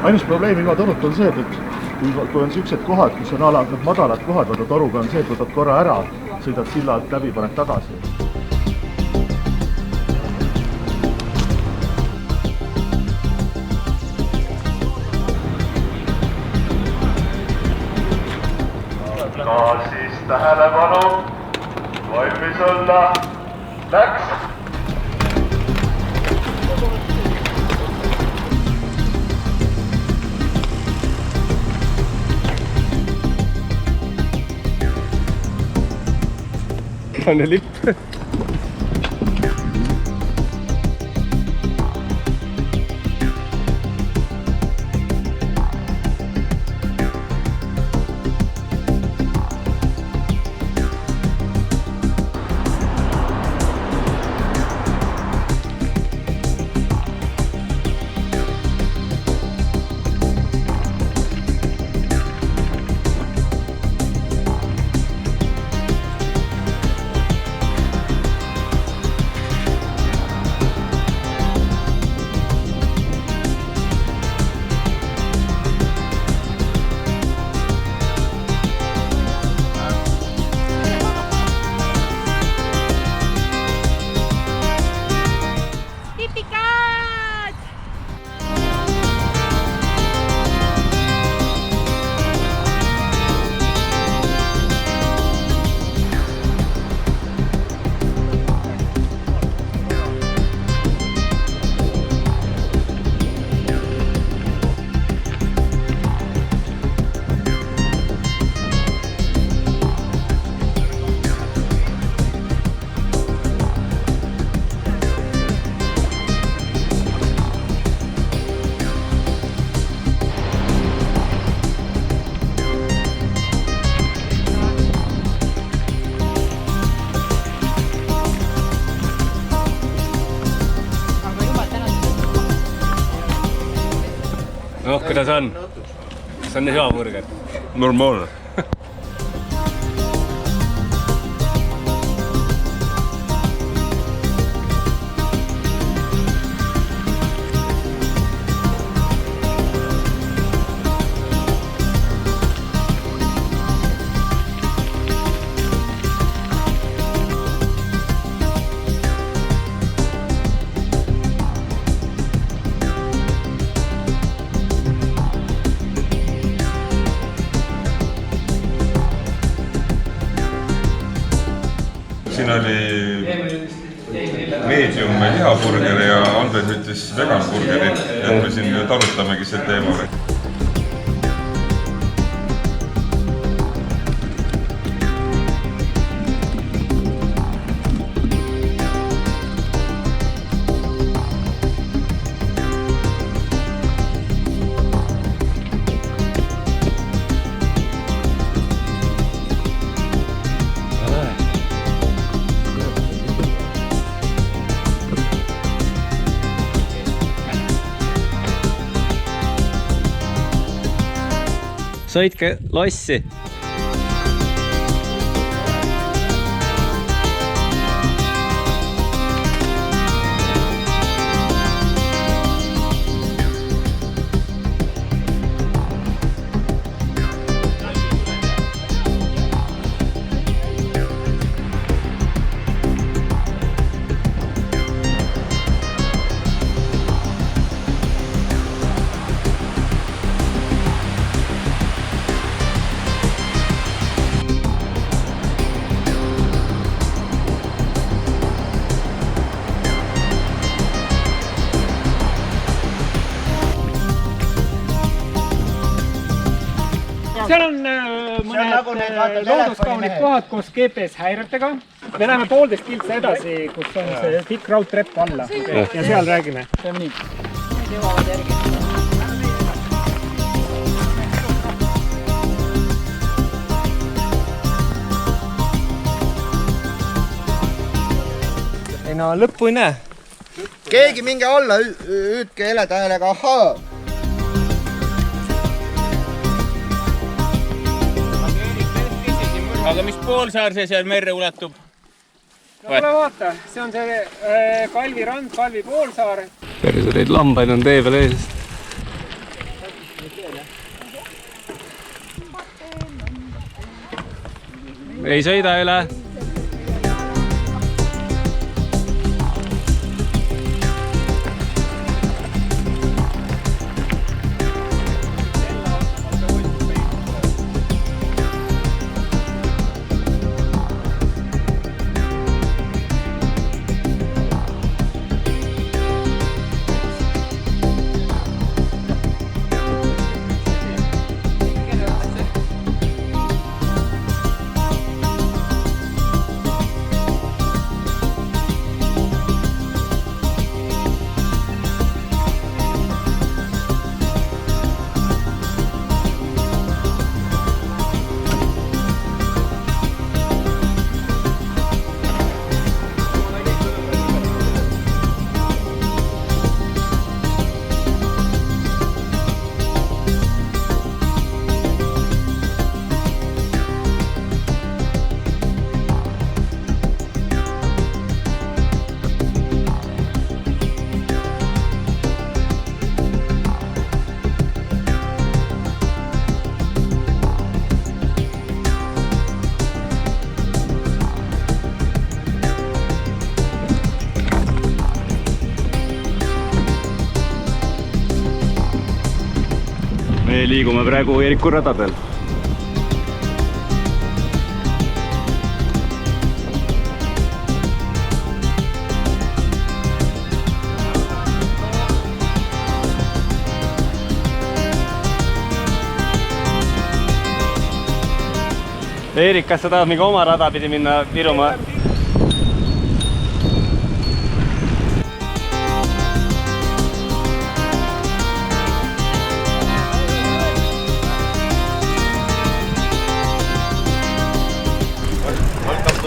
Ainus probleem ilma toruta on see, et kui on sellised kohad, kus on madalad kohad, võtad toruga on see, et võtad korra ära, sõidad silla alt läbi, paned tagasi. Siis tähelepanu, valmis olla, läks! On ja lipp. Noh, kuidas on? Kas on hea burger? Normaalne. Siin oli medium lihaburger ja Andres ütles veganburgeri, et me siin tarutamegi see teema. Sõitke lossi. Seal on mõned looduskaunid kohad koos GPS-häiretega. Me läheme 1,5 kiltsa edasi, kus on see pikk raudtrepp alla ja seal räägime. Teeme nii. Need jõuavad järgi. Ei no lõppu ei näe. Keegi minge alla, hüüdke heletähelega ahaa. Aga mis poolsaar see seal merre ulatub? No tule vaata, see on see Kalvi rand, Kalvi poolsaar. Päris neid lambaid on tee peal ees. ei sõida üle. Me liigume praegu Eeriku radadel. Eerik, kas sa tahad mingi oma rada pidi minna Virumaa?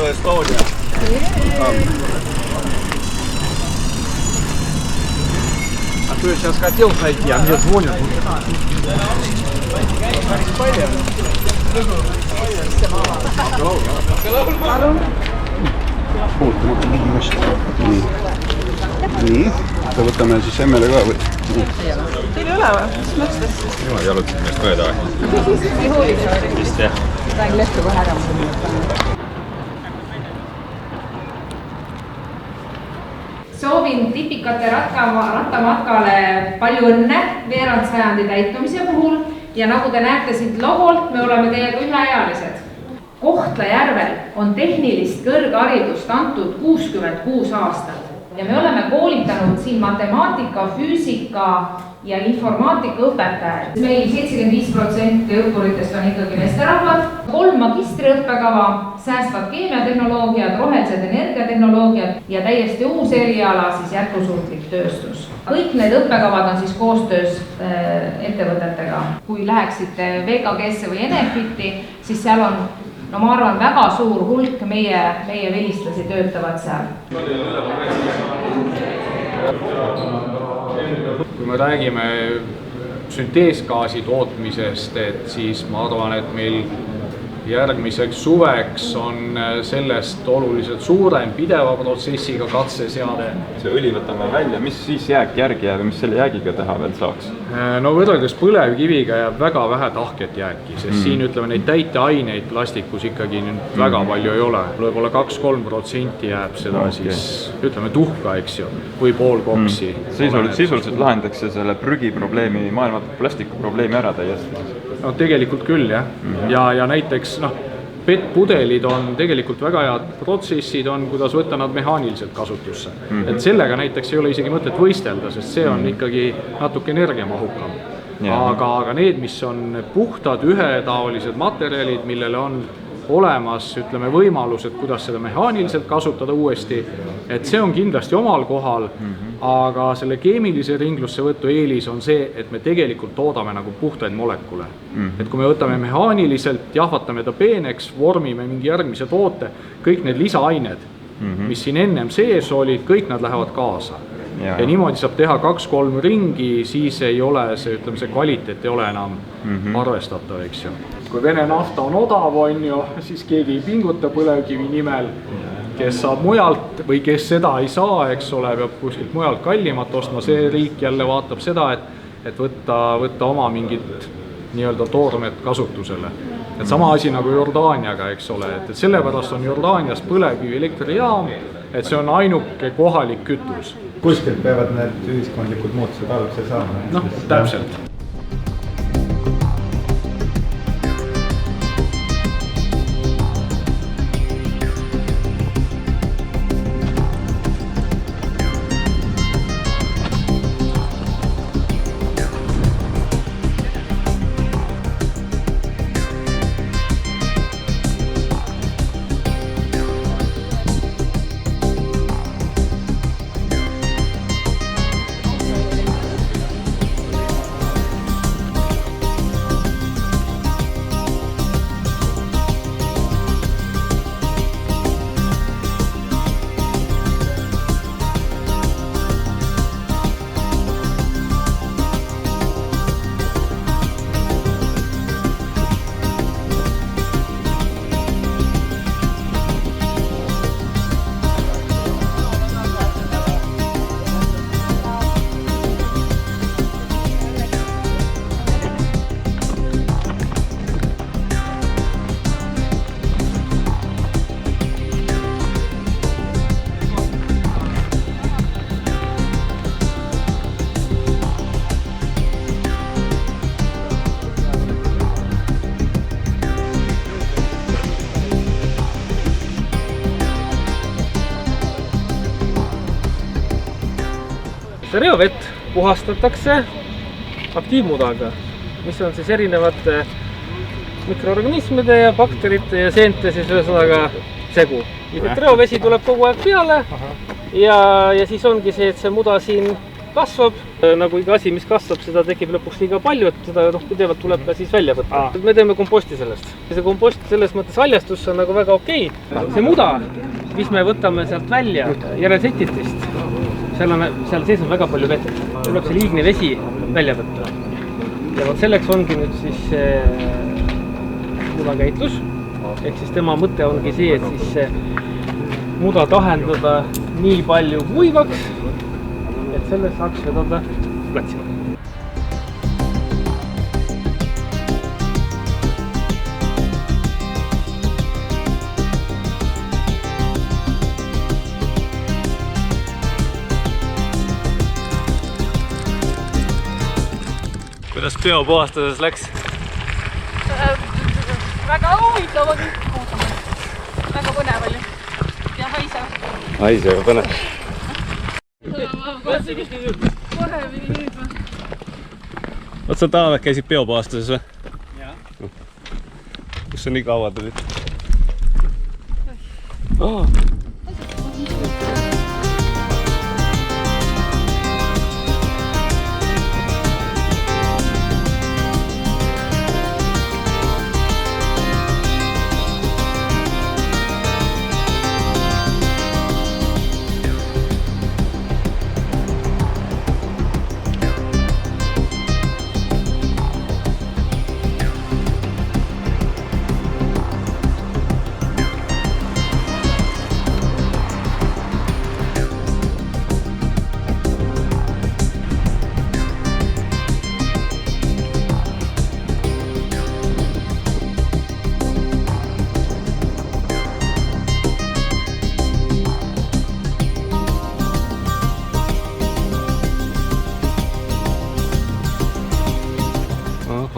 Estonia. А то я сейчас хотел зайти, а мне звонят. Nii, võtame siis emmele ka või? Teil ei ole või? Mis mõttes? Jumal jalutasin meest mööda. Ei hoolida. Vist jah. Räägi lehtu kohe ära. Soovin tipikate rattamatkale palju õnne veerandsajandi täitumise puhul ja nagu te näete siit logolt, me oleme teiega üheealised. Kohtla-Järvel on tehnilist kõrgharidust antud 66 aastat ja me oleme koolitanud siin matemaatika, füüsika ja informaatika õpetajaid. Meil 75% õppuritest on ikkagi meesterahvad, 3 magistriõppekava, säästvad keemiatehnoloogiad, rohelised energiatehnoloogiad ja täiesti uus eriala, siis jätkusuutlik tööstus. Kõik need õppekavad on siis koostöös ettevõtetega. Kui läheksite VKG-sse või Enefiti, siis seal on, no ma arvan, väga suur hulk meie vilistlasi töötavad seal. Kui me räägime sünteesgaasi tootmisest, et siis ma arvan, et meil järgmiseks suveks on sellest oluliselt suurem pideva protsessiga katseseade. See õli võtame välja, mis siis jääk järgi jääb ja mis selle jäägiga teha veel saaks? No võrreldes põlevkiviga jääb väga vähe tahket jääki, sest siin ütleme neid täiteaineid plastikus ikkagi väga palju ei ole. Võib-olla 2-3% jääb seda siis, ütleme tuhka, eks ju, või pool koksi. Sisuliselt lahendaks selle prügiprobleemi, maailma plastikuprobleemi ära täiesti. No tegelikult küll, jah. Ja näiteks, PET-pudelid on tegelikult väga head protsessid, kuidas võtta nad mehaaniliselt kasutusse. Et sellega näiteks ei ole isegi mõtet võistelda, sest see on ikkagi natuke energiamahukam. Aga need, mis on puhtad, ühetaolised materjalid, millele on olemas, ütleme, võimalused, kuidas seda mehaaniliselt kasutada uuesti, et see on kindlasti omal kohal, aga selle keemilise ringlussevõtu eelis on see, et me tegelikult toodame nagu puhtaid molekule. Et kui me võtame mehaaniliselt, jahvatame ta peeneks, vormime mingi järgmise toote, kõik need lisaained, mis siin ennem sees olid, kõik nad lähevad kaasa. Ja niimoodi saab teha 2-3 ringi, siis ei ole see, ütleme, see kvaliteet ei ole enam arvestatav, eks ju. Kui Vene nafta on odav, on ju, siis keegi ei pinguta põlevkivi nimel, kes saab mujalt või kes seda ei saa, eks ole, peab kuskilt mujalt kallimat ostma, see riik jälle vaatab seda, et võtta oma mingit nii-öelda toormet kasutusele. et sama asi nagu Jordaaniaga, eks ole, et sellepärast on Jordaanias põlevkivi elektrijaam, et see on ainuke kohalik kütus. Kuskilt peavad need ühiskondlikud muutused alguse saama. Noh, täpselt. Reovett puhastatakse aktiivmudaga, mis on siis erinevate mikroorganismide ja bakterite ja seente siis ühesõnaga segu. Reovesi tuleb kogu aeg peale ja siis ongi see, et see muda siin kasvab. Nagu iga asi, mis kasvab, seda tekib lõpuks liiga palju, et seda pidevalt tuleb ka siis välja võtta. Me teeme komposti sellest. See kompost selles mõttes haljastus on nagu väga okei. See muda, mis me võtame sealt välja järelsetitist, seal sees on väga palju vett. Tuleb see liigne vesi välja võtta. Ja selleks ongi nüüd siis mudakäitlus. Ehk siis tema mõte ongi see, et siis muda tahendada nii palju kuivaks, et selle saaks vedada platsima. Kuidas biopuhastuses läks? Väga huvitav oli. Väga põnev oli. Ja haisev. Haisev, põnev. Oot sa talved käisid biopuhastuses või? Jaa. Kus sa nii kaua tulid?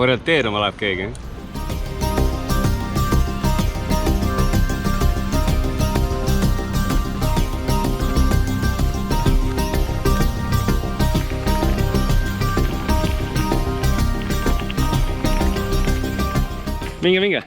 Orienteeruma läheb keegi. Minge.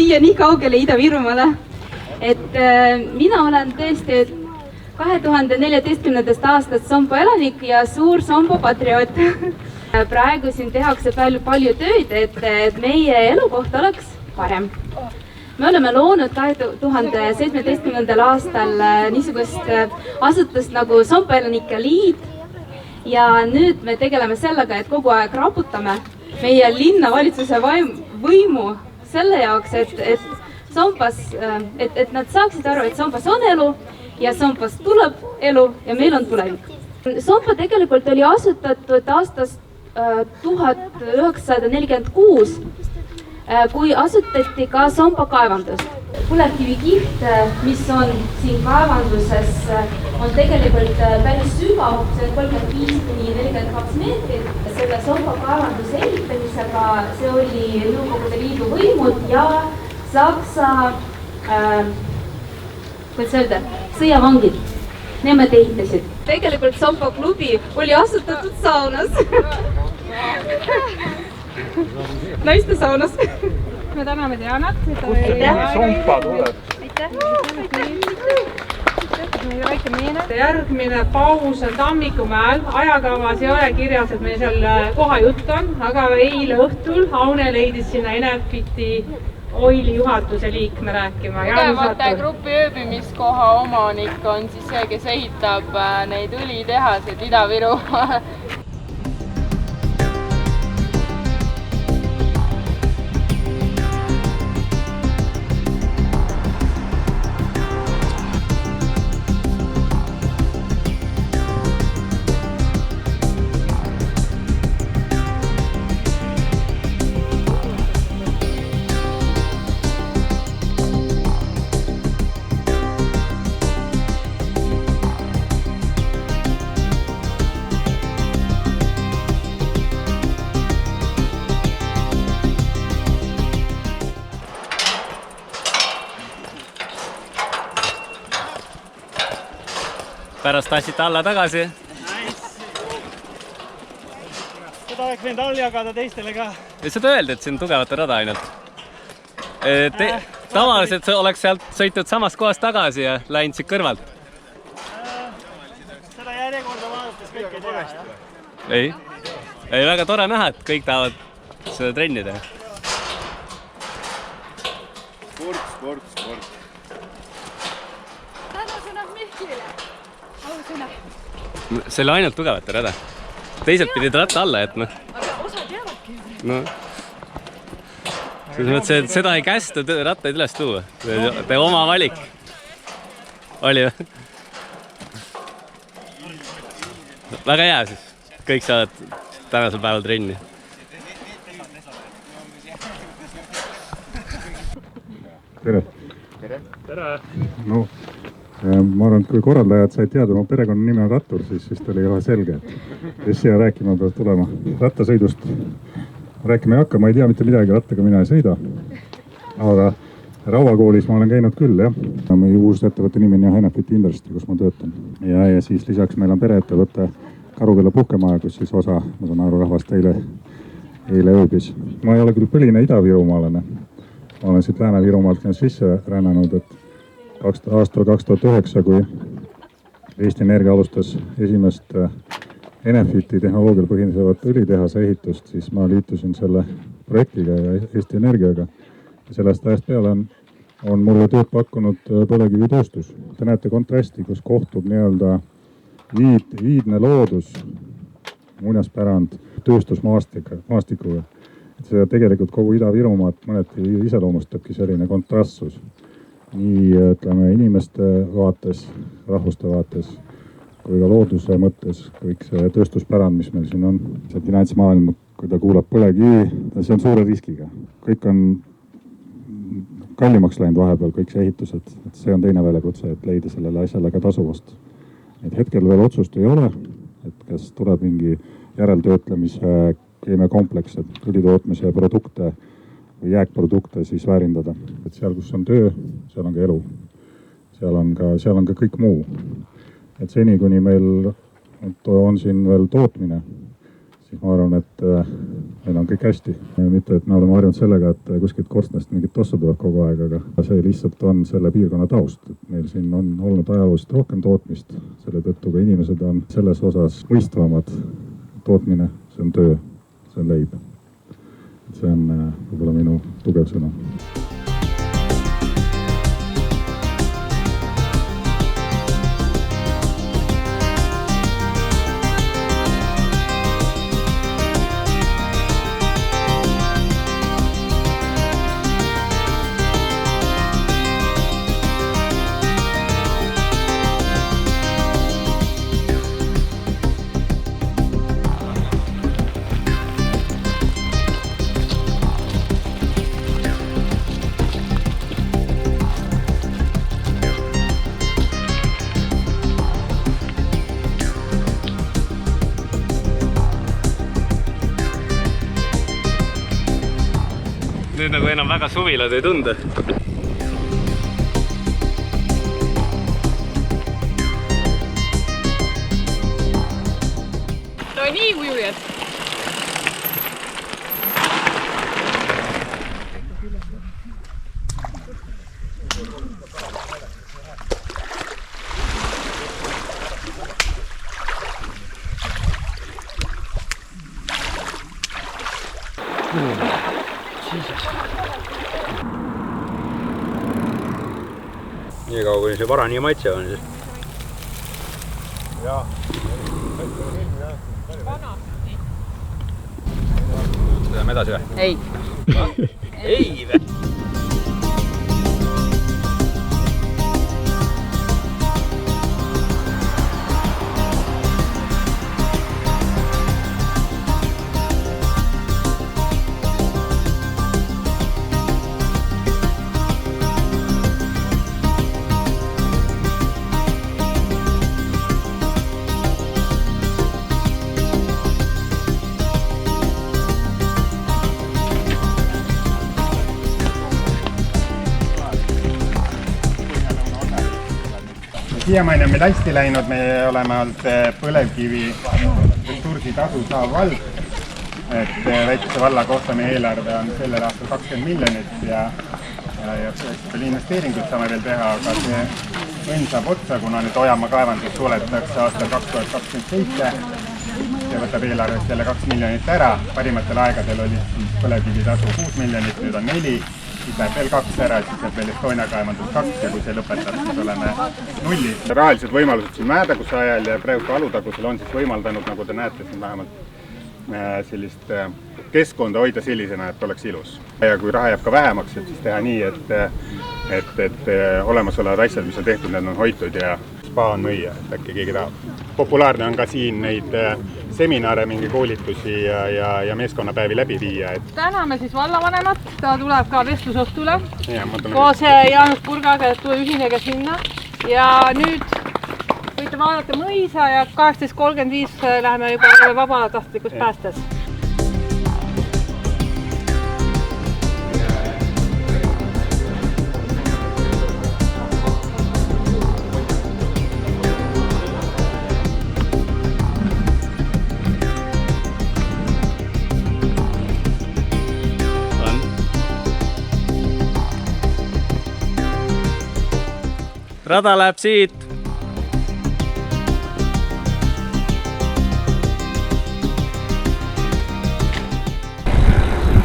siia nii kaugele Ida-Virumaale. Et mina olen tõesti 2014. aastast Sompo elanik ja suur Sompo patrioot. Praegu siin tehakse palju tööd, et meie elukoht oleks parem. Me oleme loonud 2017. aastal niisugust asutust nagu Sompo elanike liit ja nüüd me tegeleme sellega, et kogu aeg raputame meie linnavalitsuse võimu selle jaoks, et Sompas, et nad saaksid aru, et Sompas on elu ja Sompas tuleb elu ja meil on tulevik. Sompo tegelikult oli asutatud aastast 1946, kui asutati ka Sompo kaevandust. Põlevkivikiht, mis on siin kaevanduses, on tegelikult päris sügav, see on 35–42 meetrit. Selle Sompo kaevanduse ehitamisega see oli Nõukogude Liidu võimud ja Saksa, kuidas öelda, sõjavangid. Nemad ehitasid. Tegelikult Sompo klubi oli asutatud saunas. Naiste saunas. Me täname Dianat. Sompa tuleb. Järgmine paus on Tammikumäel. Ajakavas ei ole kirjas, et meil seal koha jutt on, aga eile õhtul Aune leidis sinna Enefiti Oili juhatuse liikme rääkima. Tugevate grupi ööbimiskoha omanik on siis see, kes ehitab neid õlitehaseid Ida-Virumaa. Pärast tahtsite alla tagasi. Seda oleks võinud all jagada teistele ka. Seda öeldi, et siin tugevate rada ainult. Tavaliselt oleks sealt sõitnud samast kohast tagasi ja läinud siit kõrvalt. Seda järjekorda vaadates kõik ei tea. Ei, väga tore näha, et kõik tahavad seda trenni teha. Sport. Tänasõna Mihkile. Ausõna. See oli ainult tugevate rada. Teised pidid ratta alla jätma. Aga osad jäävadki. No. Seda ei kästa rattaid üles tuua. Te oma valik. Oli või? Väga hea siis. Kõik saavad tänasel päeval trenni. Tere! Tere! No, ma arvan, et kui korraldajad said teada, mu perekonna nime on Rattur, siis vist oli kohe selge, et kes siia rääkima peab tulema. Rattasõidust rääkima ei hakka, ma ei tea mitte midagi, rattaga mina ei sõida. Aga Rauakoolis ma olen käinud küll, jah. Meie uus ettevõtte nimi on Enefit Industry, kus ma töötan. Ja siis lisaks meil on pereettevõtte Karukella puhkemaja, kus siis osa, ma saan aru, rahvast eile ööbis. Ma ei ole küll põline Ida-Virumaalane. Ma olen siit Lääne-Virumaalt sisse rännanud, et aastal 2009, kui Eesti Energia alustas esimest Enefiti tehnoloogial põhinevat õlitehase ehitust, siis ma liitusin selle projektiga ja Eesti Energiaga. Ja sellest ajast peale on mulle tööd pakkunud põlevkivitööstus. Te näete kontrasti, kus kohtub nii-öelda viidne loodus, muinaspärand, tööstusmaastikuga. See tegelikult kogu Ida-Virumaad mõneti iseloomustabki selline kontrastsus. Nii ütleme inimeste vaates, rahvuste vaates, kui ka looduse mõttes, kõik see tööstuspärand, mis meil siin on. See finantsmaailm, kui ta kuulab põlevkivi, see on suure riskiga. Kõik on kallimaks läinud vahepeal, kõik see ehitused. See on teine väljakutse, et leida sellele asjale ka tasuvust. Et hetkel veel otsust ei ole, et kas tuleb mingi järeltöötlemise keemiakompleks, et õlitootmise produkte või jääkprodukte siis väärindada. Et seal, kus on töö, seal on ka elu. Seal on ka kõik muu. Et seni, kuni meil on siin veel tootmine, siis ma arvan, et meil on kõik hästi. Mitte, et me oleme harjunud sellega, et kuskilt korstnast mingit tossu tuleb kogu aeg, aga see lihtsalt on selle piirkonna taust. Meil siin on olnud ajalooliselt rohkem tootmist, selle tõttu ka inimesed on selles osas mõistvamad. Tootmine, see on töö, see on leib. See on võib-olla minu tugev sõna. Nüüd nagu enam väga suvilad ei tunde. No nii ujujad. Nii kaua, kui see vara nii maitse on, siis. Jaa. Läheme edasi või? Ei. Ei või? Siiamaani on meil hästi läinud, me oleme olnud põlevkivi ressursitasu saav vald. Et Väikese valla kohta meie eelarve on sellel aastal 20 miljonit ja veel investeeringuid saame veel teha, aga see õnn saab otsa, kuna nüüd Ojamaa kaevandus suletakse aastal 2027. See võtab eelarvest jälle 2 miljonit ära. Parimatel aegadel oli põlevkivitasu 6 miljonit, nüüd on 4. Siis läheb veel 2 ära, siis läheb veel Estonia kaevandus 2 ja kui see lõpetab, siis oleme nulli. Rahalised võimalused siin mäetaguse ajal ja praegu alutagusel on siis võimaldanud, nagu te näete, siin vähemalt sellist keskkonda hoida sellisena, et oleks ilus. Ja kui raha jääb ka vähemaks, et siis teha nii, et olemasolevad asjad, mis on tehtud, need on hoitud ja spa on müüa, et äkki keegi tahab. Populaarne on ka siin neid seminare, mingi koolitusi ja meeskonnapäevi läbi viia. Täname siis vallavanemat, ta tuleb ka vestlusõhtule koos Jaanus Purgaga, et ühinege sinna. Ja nüüd võite vaadata mõisa ja 18.35 läheme juba vabatahtlikus päästes. Rada läheb siit.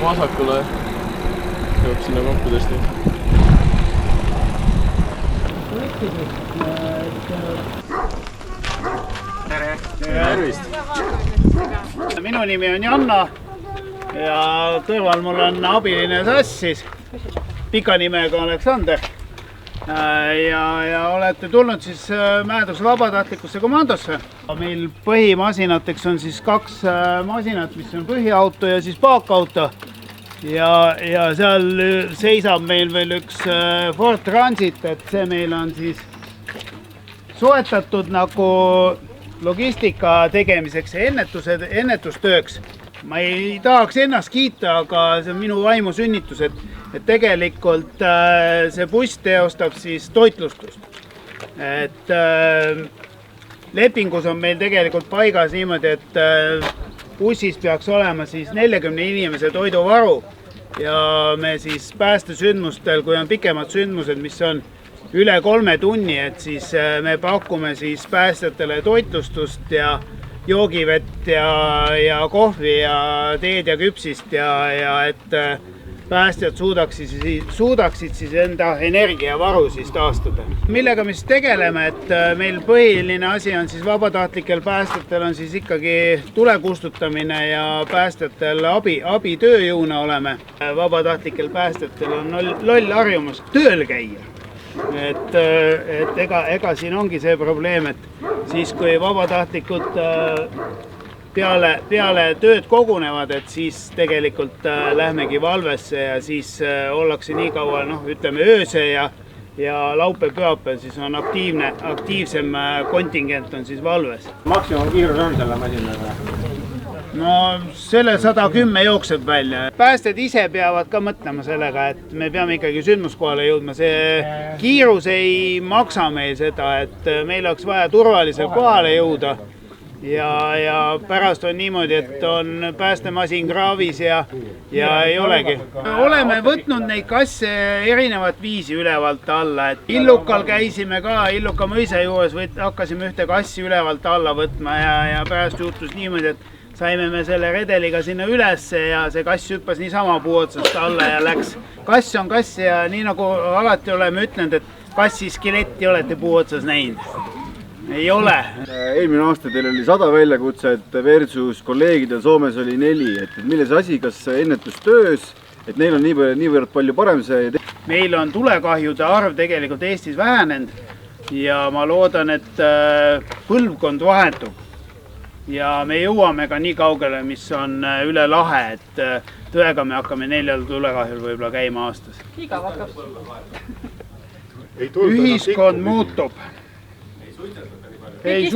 Vasakule jõuab sinna kokku tõesti. Tere! Tervist! Minu nimi on Janna ja kõrval mul on abiline Sassis, pika nimega Aleksander. Ja olete tulnud siis Mäeduse vabatahtlikusse komandosse. Meil põhimasinateks on siis 2 masinat, mis on põhiauto ja siis paakauto. Ja seal seisab meil veel üks Ford Transit, et see meil on siis soetatud nagu logistika tegemiseks ja ennetustööks. Ma ei tahaks ennast kiita, aga see on minu vaimu sünnitus, et tegelikult see buss teostab siis toitlustust. Et lepingus on meil tegelikult paigas niimoodi, et bussis peaks olema siis 40 inimese toiduvaru ja me siis päästesündmustel, kui on pikemad sündmused, mis on üle 3 tunni, et siis me pakume siis päästjatele toitlustust ja joogivett ja kohvi ja teed ja küpsist ja et päästjad suudaksid siis enda energiavaru siis taastada. Millega me siis tegeleme, et meil põhiline asi on siis vabatahtlikel päästjatel on siis ikkagi tule kustutamine ja päästjatel abi tööjõuna oleme. Vabatahtlikel päästjatel on loll harjumus tööl käia. Et ega siin ongi see probleem, et siis kui vabatahtlikud peale tööd kogunevad, et siis tegelikult lähmegi valvesse ja siis ollakse nii kaua, ütleme ööse ja laupäev-pühapäev siis on aktiivsem kontingent on siis valves. Maksimumkiirus on selle masinaga? No selle 110 jookseb välja. Päästed ise peavad ka mõtlema sellega, et me peame ikkagi sündmuskohale jõudma. See kiirus ei maksa meil seda, et meil oleks vaja turvaliselt kohale jõuda. Ja pärast on niimoodi, et on päästemasin kraavis ja ei olegi. Oleme võtnud neid kasse erinevat viisi ülevalt alla. Et Illukal käisime ka, Illuka mõisa juures hakkasime ühte kassi ülevalt alla võtma ja pärast juhtus niimoodi, et saime me selle redeliga sinna ülesse ja see kass hüppas niisama puu otsast alla ja läks. Kass on kass ja nii nagu alati oleme ütlenud, et kassi skeletti olete puu otsas näinud. Ei ole. Eelmine aasta teil oli 100 väljakutset versus kolleegidel Soomes oli 4. Et milles asi, kas ennetustöös, et neil on niivõrd palju parem see? Meil on tulekahjude arv tegelikult Eestis vähenenud ja ma loodan, et põlvkond vahetub. Ja me jõuame ka nii kaugele, mis on üle lahe, et tõega me hakkame 4 tulekahjul võib-olla käima aastas. Igav hakkab. Ühiskond muutub. Ei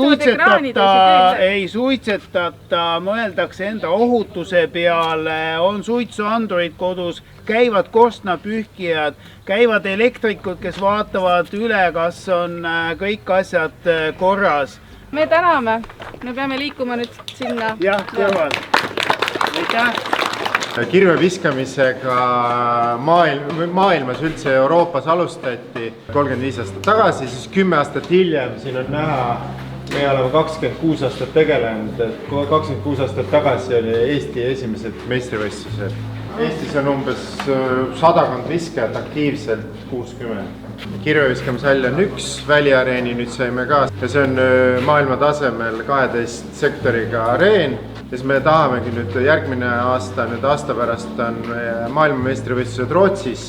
suitsetata, mõeldakse enda ohutuse peale, on suitsuandurid kodus, käivad korstnapühkijad, käivad elektrikud, kes vaatavad üle, kas on kõik asjad korras. Me täname, me peame liikuma nüüd sinna. Jah, kõrval. Aitäh! Kirve viskamisega maailmas üldse Euroopas alustati 35 aastat tagasi, siis 10 aastat hiljem siin on näha, me oleme 26 aastat tegelenud, et 26 aastat tagasi oli Eesti esimesed meistrivõistlused. Eestis on umbes 100 viskajat, aktiivselt 60. Kirveviskamishalli on üks, väliareeni nüüd saime ka ja see on maailma tasemel 12 sektoriga areen. Ja siis me tahamegi nüüd järgmine aasta, nüüd aasta pärast on maailmameistrivõistlused Rootsis,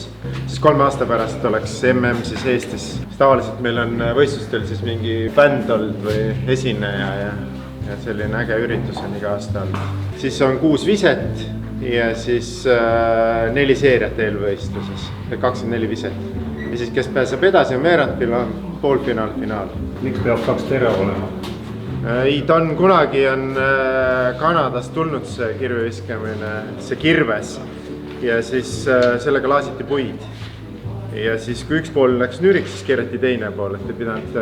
siis 3 aasta pärast oleks MM siis Eestis. Tavaliselt meil on võistlustel siis mingi bänd olnud või esineja ja selline äge üritus on iga aasta olnud. Siis on 6 viset ja siis 4 seeriat eelvõistluses, 24 viset. Ja siis kes pääseb edasi on veerandfinaal, poolfinaal, finaal. Miks peab 2 terav olema? Ei, ta on kunagi Kanadast tulnud see kirveviskamine, see kirves ja siis sellega laasiti puid. Ja siis kui üks pool läks nüriks, siis keerati teine pool, et ei pidanud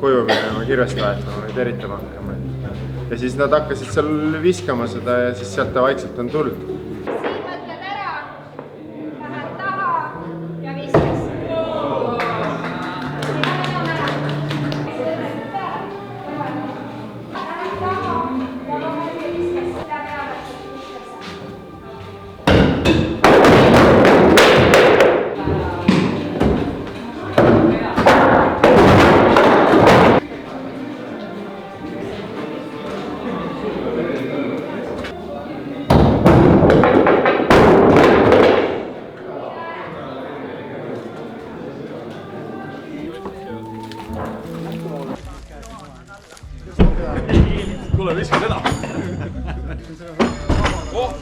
koju minema kirvest vahetama või teritama hakkama. Ja siis nad hakkasid seal viskama seda ja siis sealt ta vaikselt on tulnud. Kuule, viska seda! Kuule,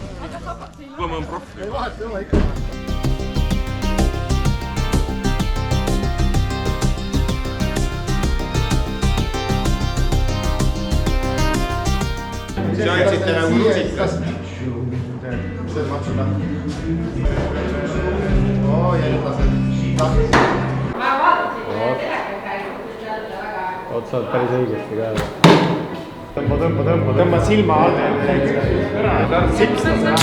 ma olen proff. Ei vahet, ei ole ikka. See andsite nagu rusikast. Mis see maksab lahti? Oo, jällased. Ma vaatasin telekalt käinud, et jälle väga... Oot, sa oled päris õigesti ka. Tõmba silma all. Sipstada.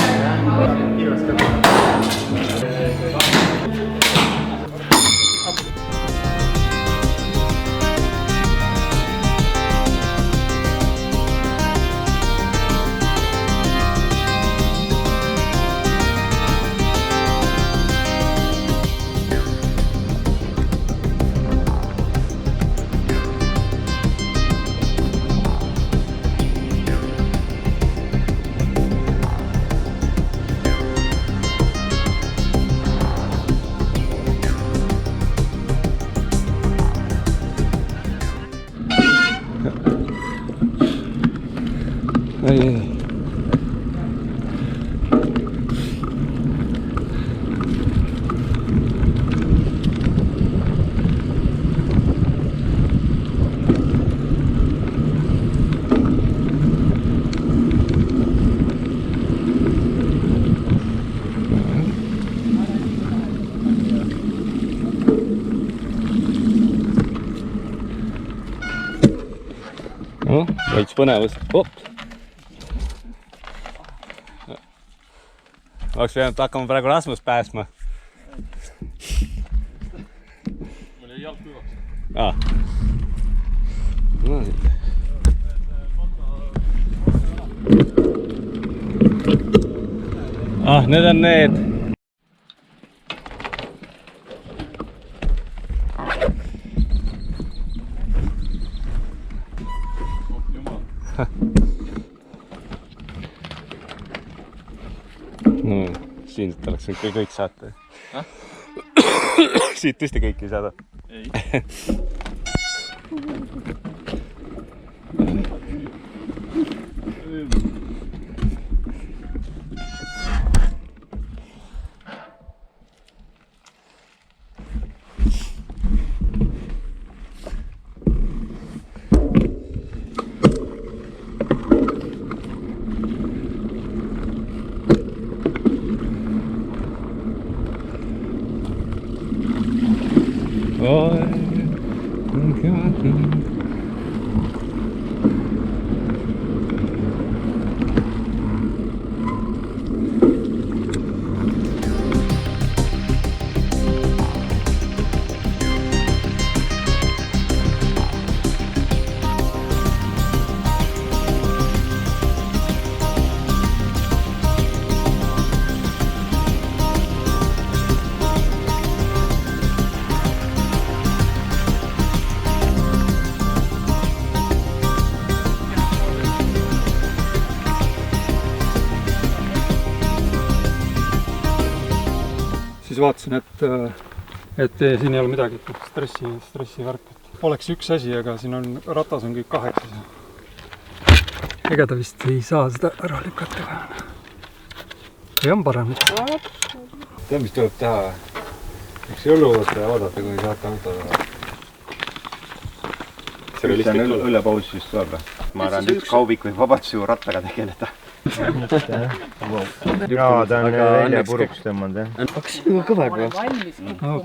Veits põnevus. Oleks pidanud hakkama praegu Rasmus pääsma. Mul jäi jalg kõvaks. Need on need. No, siin oleks kõik saata. Siit tõesti kõik ei saada. Ei. Siis vaatasin, et siin ei ole midagi, stressi värk. Oleks üks asi, aga siin on, ratas on kõik 8. Ega ta vist ei saa seda ära lükata. Või on parem? Tead, mis tuleb teha? Üks jõlu võtta ja oodata, kui saate auto. See on õllepausis just tuleb. Ma arvan, et üks kaubik võib vabaduse rattaga tegeleda. Jaa, ta on välja puruks tõmmanud, jah. Kas see on kõver või?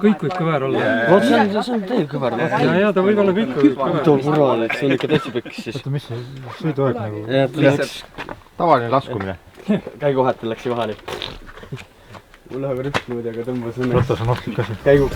Kõik võib kõver olla. See on teil kõver. Ja ta võib olla kõik kõver. Too kural, et see on ikka täitsa pekks siis. Oota, mis sõiduaeg nagu? Tavaline laskumine. Käigu vahetel läks ju vahel. Mul läheb rühtluud, aga tõmbas õnne. Ratas on ohtlik asi. Käigu.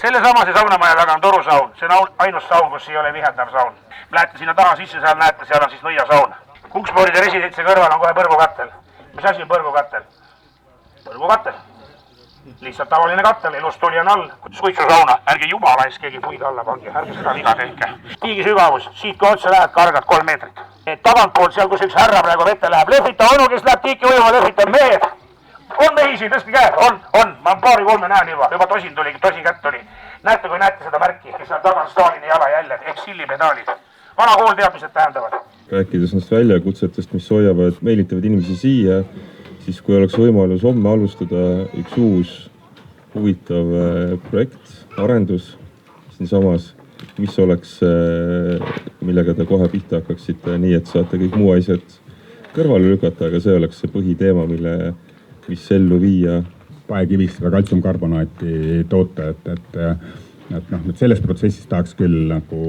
Sellesamase saunamaja taga on torusaun. See on ainus saun, kus ei ole vihendav saun. Lähete sinna taha sisse, seal näete, seal on siis nõiasaun. Kuksmooride residentsi kõrval on kohe põrgukattel. Mis asi on põrgukattel? Põrgukattel. Lihtsalt tavaline kattel, elus tuli on all. Suitsusauna, ärge jumala ees keegi puid alla pange, ärge seda viga tehke. Tiigi sügavus, siit kui otsa lähed, kargad 3 meetrit. Tagantpoolt seal, kus üks härra praegu vette läheb, lehvita onu, kes läheb tiiki ujuma, lehvita mehed. On mehi siin, tõstke käed, on, ma 2-3 näen juba tosin tuli, tosi kätt tuli. Näete, kui näete seda märki, kes on taga Stalini jalajäljed, eksillipedaalid. Vana kool teab, mis need tähendavad. Rääkides nendest väljakutsetest, mis hoiavad, meelitavad inimesi siia, siis kui oleks võimalus homme alustada üks uus huvitav projekt, arendus siinsamas, mis oleks, millega te kohe pihta hakkaksite, nii et saate kõik muu asjad kõrvale lükata, aga see oleks see põhiteema, mis ellu viia. Paekivist või kaltsiumkarbonaati toota, et selles protsessis tahaks küll nagu,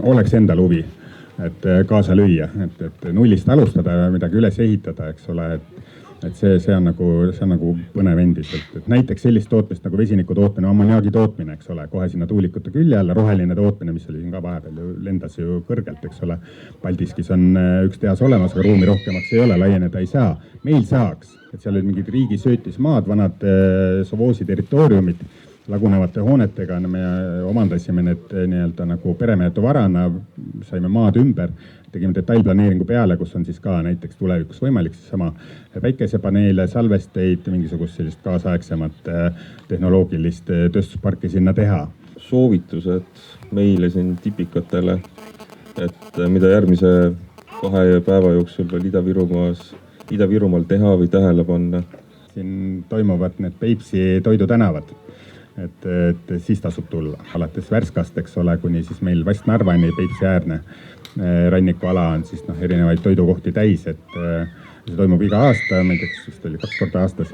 oleks endal huvi, et kaasa lüüa, et nullist alustada ja midagi üles ehitada, eks ole, et see on nagu põnev endiselt, et näiteks sellist tootmist nagu vesiniku tootmine, ammoniaagi tootmine, eks ole, kohe sinna tuulikute külje alla, roheline tootmine, mis oli siin ka vahepeal ju lendas ju kõrgelt, eks ole. Paldiskis on üks tehas olemas, aga ruumi rohkemaks ei ole, laieneda ei saa. Meil saaks, et seal olid mingid riigi söötismaad, vanad Sovoosi territooriumid, lagunevate hoonetega, me omandasime need nii-öelda nagu peremehetu varana, saime maad ümber, tegime detailplaneeringu peale, kus on siis ka näiteks tulevikus võimalik sama päikesepaneele, salvesteid, mingisugust sellist kaasaegsemat tehnoloogilist tööstusparki sinna teha. Soovitused meile siin tipikatele, et mida järgmise 2 päeva jooksul veel Ida-Virumaal teha või tähele panna. Siin toimuvad need Peipsi toidutänavad. Et siis tasub tulla. Alates Värskast, eks ole, kuni siis meil Vast-Narvani Peipsi äärne rannikuala on siis erinevaid toidukohti täis, et see toimub iga aasta, näiteks vist oli 2 korda aastas,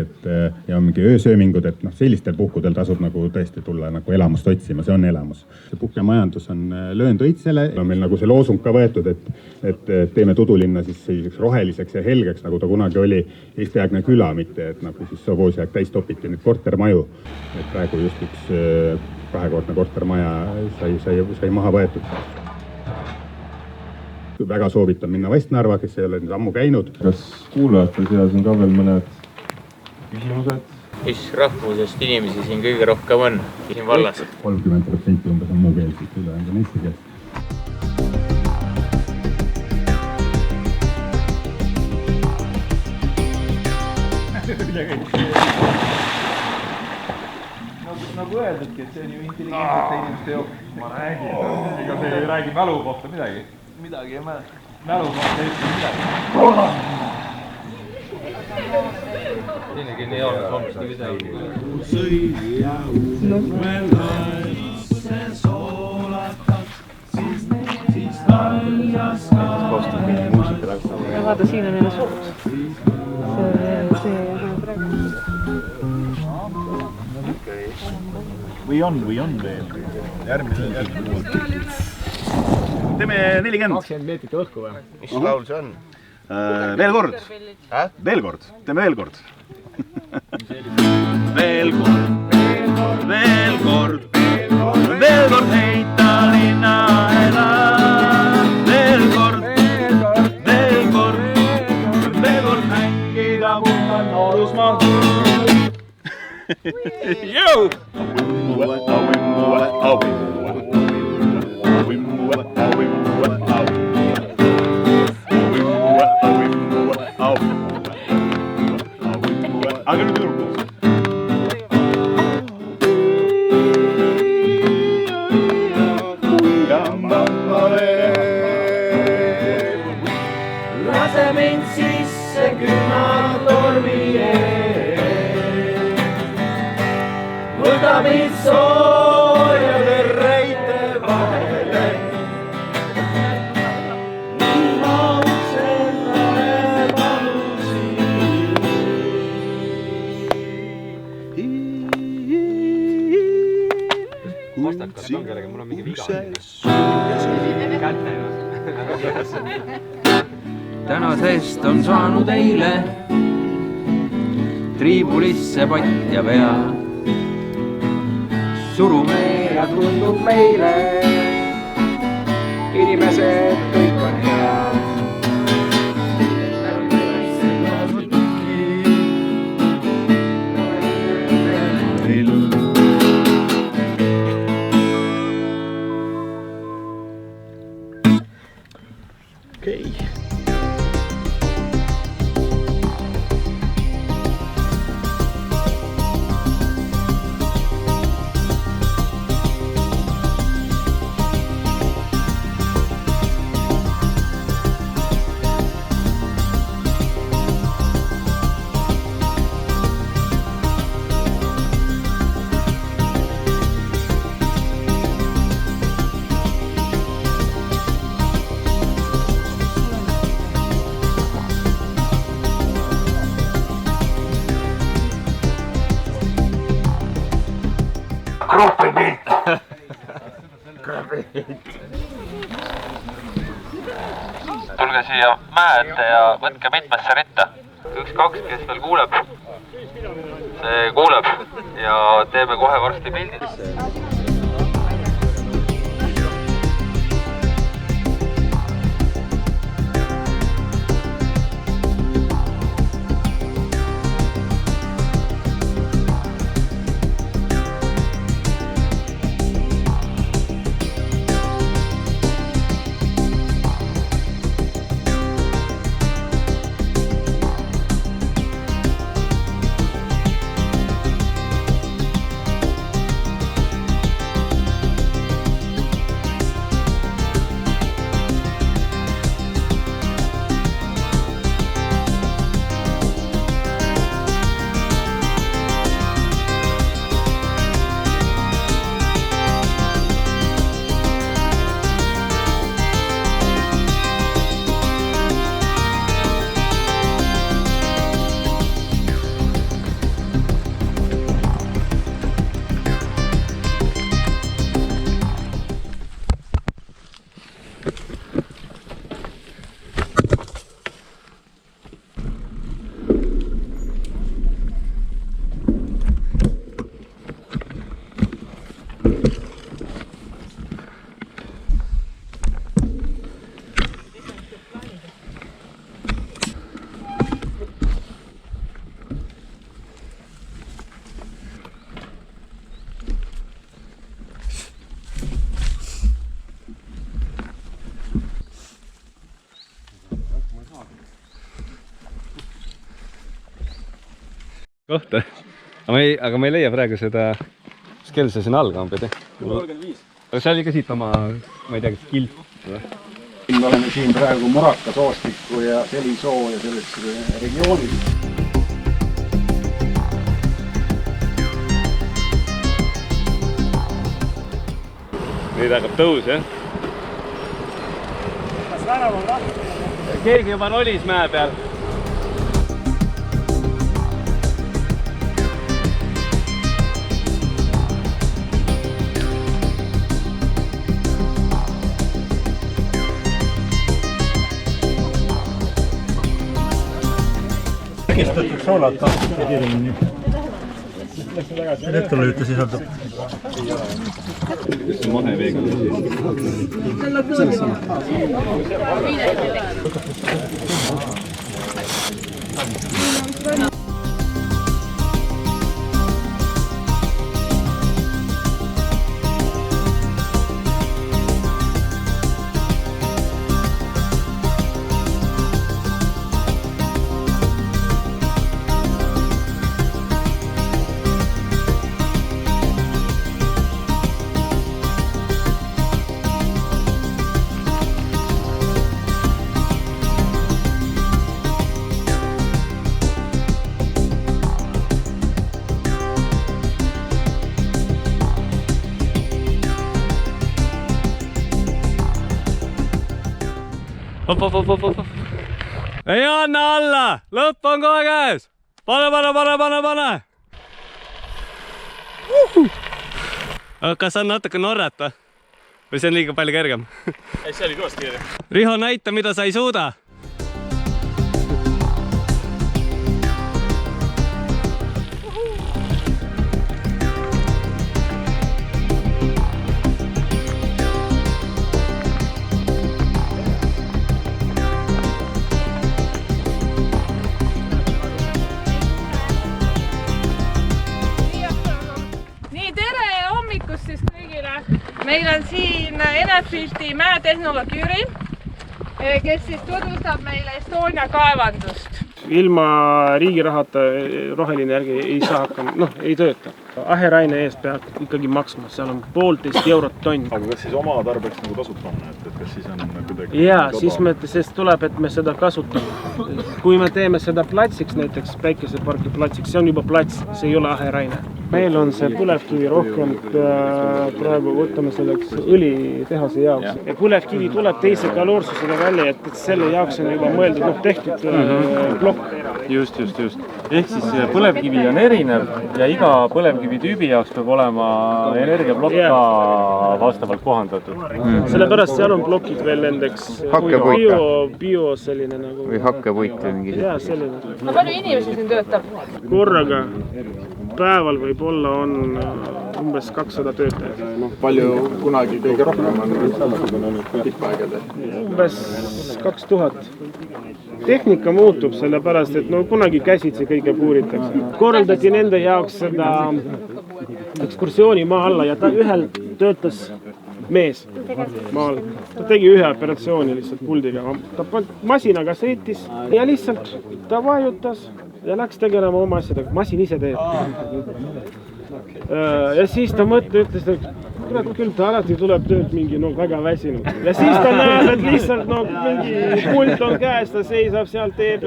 ja on mingi öösöömingud, et sellistel puhkudel tasub nagu tõesti tulla nagu elamust otsima, see on elamus. See puhkemajandus on löönd õitsele, on meil nagu see loosung ka võetud, et teeme Tudulinna siis selliseks roheliseks ja helgeks, nagu ta kunagi oli Eesti-aegne küla, mitte et nagu siis Sovoosi aeg täis topiti nüüd kortermaju. Et praegu just üks 2-kordne kortermaja sai maha võetud. Väga soovitan minna Vast-Narva, kes ei ole nüüd ammu käinud. Kas kuulajate seas on ka veel mõned küsimused? Mis rahvusest inimesi siin kõige rohkem on siin vallas? 30% umbes on muukeelsid, üle on eesti keelt. Nagu öeldudki, et see on ju intelligentsete inimeste jook. Ma räägin, ega see ei räägi mälu kohta midagi. Midagi ei mälu kohta ei ütle midagi. Siinegi ei olnud hommist midagi. Sõia uue laisse soolakat, siis naljas ka. Ja vaata, siin on jälle soos. See praegu. Või on veel. Järgmine pool. Teeme 40. 20 meetrit õhku või? Mis laul see on? Veel kord. Veel kord. Teeme veel kord. Veel kord heita linna elab. Veel kord mängida puhtan noorusmaal. Jõu! Aga nüüd turgu. Lase mind sisse külma tormi ees. Võta mind soojade reite vahele. Nii ma uksele palusin. Vastakad on kellega, mul on mingi viga. Tänasest on saanud eile triibulisse patt ja pea. Surume ja tundub meile, inimesed kõik on head. Grupipilt. Tulge siia mäe ette ja võtke mitmesse ritta. 1-2, kes veel kuuleb, see kuuleb ja teeme kohe varsti pildid. Kohta. Aga ma ei leia praegu seda, mis kell see siin alga on, pidi? 35. Aga see oli ka siit oma, ma ei tea, kas kilt? Me oleme siin praegu Muraka soostiku ja Selisoo ja selles regioonis. Nüüd hakkab tõus, jah? Kas värav on lahti? Keegi juba rolis mäe peal. Äkistatud soolat ja kiiremini. Elektrolüüte sisaldab. Kas see maheveega Hop. Ei anna alla! Lõpp on kohe käes! Pane! Aga kas on natuke norrata? Või see on liiga palju kergem? Ei, see oli kõvasti kergem. Riho, näita, mida sa ei suuda! Meil on siin Enefiti mäetehnoloog Jüri, kes siis tutvustab meile Estonia kaevandust. Ilma riigi rahata roheline energia ei saa hakkama, ei tööta. Aheraine eest peab ikkagi maksma, seal on 1,5 eurot tonn. Aga kas siis oma tarbeks nagu tasuta on, et kas siis on kuidagi... Jaa, siis tuleb, et me seda kasutame. Kui me teeme seda platsiks, näiteks päikeseparki platsiks, see on juba plats, see ei ole aheraine. Meil on see põlevkivi rohkem praegu võtame selleks õlitehase jaoks. Ja põlevkivi tuleb teise kaloorsusega välja, et selle jaoks on juba mõeldud tehtud plokk. Just. Ehk siis põlevkivi on erinev ja iga põlevkivi tüübi jaoks peab olema energiaplokk ka vastavalt kohandatud. Sellepärast seal on plokid veel nendeks bio selline nagu... Või hakkepuit või mingi selline. No palju inimesi siin töötab? Korraga päeval võib-olla on umbes 200 töötajad. Palju kunagi kõige rohkem on tippaegade? Umbes 2000. Tehnika muutub sellepärast, et kunagi käsitsi kõige puuritakse. Korraldati nende jaoks seda ekskursiooni maa alla ja ta ühel töötas mees maal. Ta tegi ühe operatsiooni lihtsalt puldiga. Ta masinaga sõitis ja lihtsalt ta vajutas ja läks tegelema oma asjadega. Masin ise teeb. Ja siis ta ütles, et kurat küll, ta alati tuleb töölt mingi väga väsinud. Ja siis ta näeb, et lihtsalt mingi pult on käes, ta seisab seal, teeb.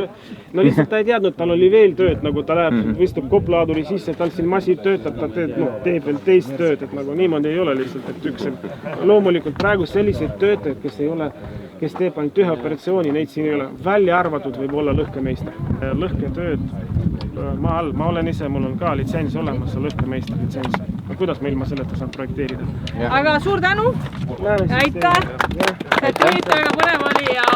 No lihtsalt ta ei teadnud, tal oli veel tööd, nagu ta läheb, vistub koplaaduri sisse, tal siin masin töötab, ta teeb veel teist tööd, et nagu niimoodi ei ole lihtsalt, et üks. Loomulikult praegu selliseid töötajaid, kes teeb ainult ühe operatsiooni, neid siin ei ole. Välja arvatud võib olla lõhkemeister. Lõhketööd maa all, ma olen ise, mul on ka litsents olemas, lõhkemeister litsents. Kuidas me ilma selleta saab projekteerida? Aga suur tänu! Aitäh! See tulite, väga põnev oli ja...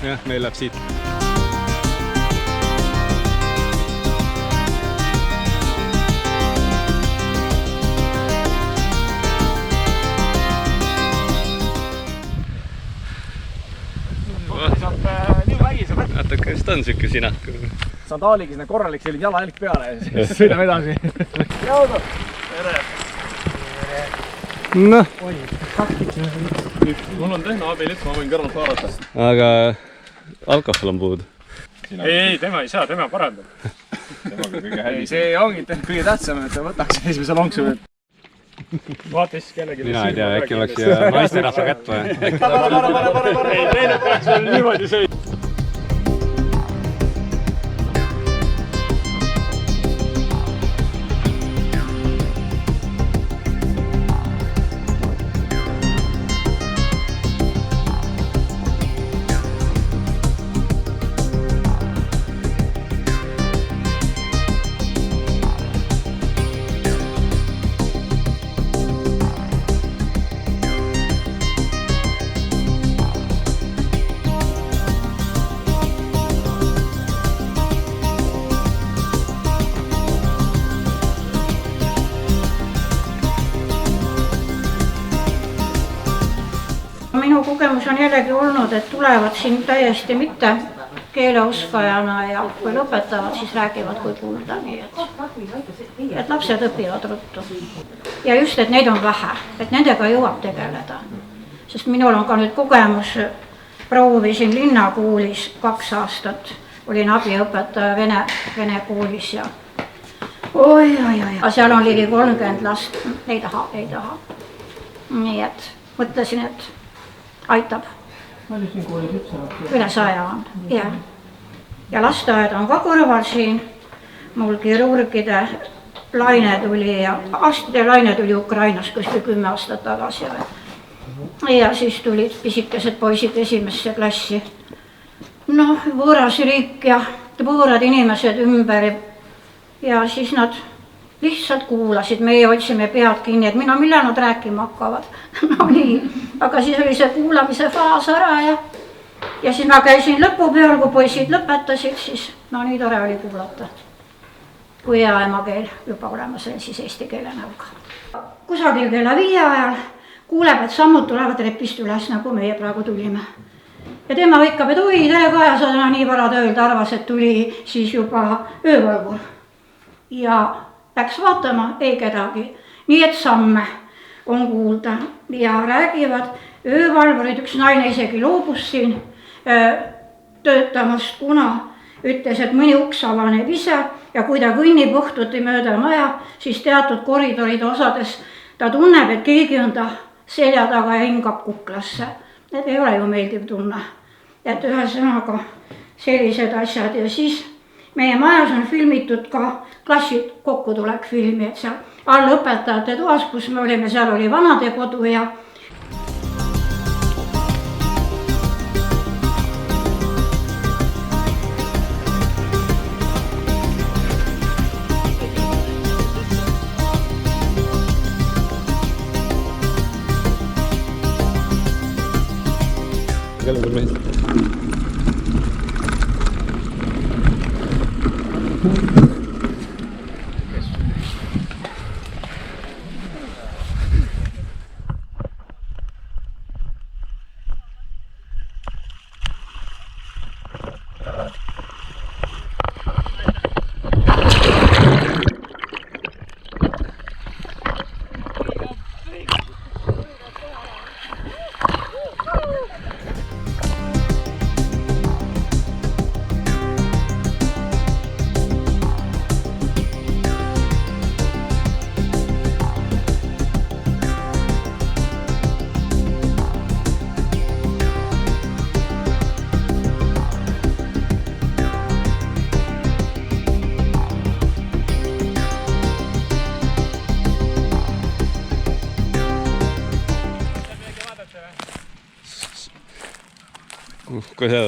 jah, meil läheb siit. Vaata, kas ta on siuke sinak? sandaaliga sinna korralik selline jalajälg peale ja siis sõidame edasi. Jaudu! Tere! Noh. Mul on tehnoabilits, ma võin kõrvalt vaadata. Aga alkohol on puudu. Ei, tema ei saa, tema parandab. Ei, see ongi kõige tähtsam, et sa võtaks esimese lonksu. Vaata siis kellegi... Mina ei tea, äkki oleks siia naisterahva kätt vaja. Ei, teine peaks veel niimoodi sõid. Minu kogemus on jällegi olnud, et tulevad siin täiesti mitte keeleoskajana ja kui lõpetavad, siis räägivad kui kuulda, nii et lapsed õpivad ruttu. Ja just, et neid on vähe, et nendega jõuab tegeleda. Sest minul on ka nüüd kogemus, proovisin linnakoolis 2 aastat, olin abiõpetaja vene koolis ja oi. Seal on ligi 30 last, ei taha. Nii et mõtlesin, et aitab. Üle 100 on, jah. Ja lasteaed on ka kõrval siin. Mul kirurgide laine tuli ja arstide laine tuli Ukrainast kuskil 10 aastat tagasi. Ja siis tulid pisikesed poisid esimesse klassi. Noh, võõras riik ja võõrad inimesed ümber. Ja siis nad lihtsalt kuulasid, meie otsime pead kinni, et millal nad rääkima hakkavad. No nii, aga siis oli see kuulamise faas ära ja siis ma käisin lõpu peal, kui poisid lõpetasid, siis no nii tore oli kuulata. Kui hea emakeel juba olemas oli siis eesti keele nõuga. Kusagil kella 5 ajal kuuleb, et sammud tulevad trepist üles, nagu meie praegu tulime. Ja tema võikab, et oi, tere Kaja, sa täna nii vara töölt arvas, et tuli siis juba öövalvur. Ja läks vaatama, ei kedagi. Nii et samme on kuulda ja räägivad öövalvurid, üks naine isegi loobus siin töötamast, kuna ütles, et mõni uks avaneb ise ja kui ta kõnnib õhtuti mööda maja, siis teatud koridoride osades ta tunneb, et keegi on ta selja taga ja hingab kuklasse. Need ei ole ju meeldiv tunne. Et ühesõnaga sellised asjad ja siis meie majas on filmitud ka klassid kokkutulek filmi, et seal all õpetajate toas, kus me olime, seal oli vanade kodu ja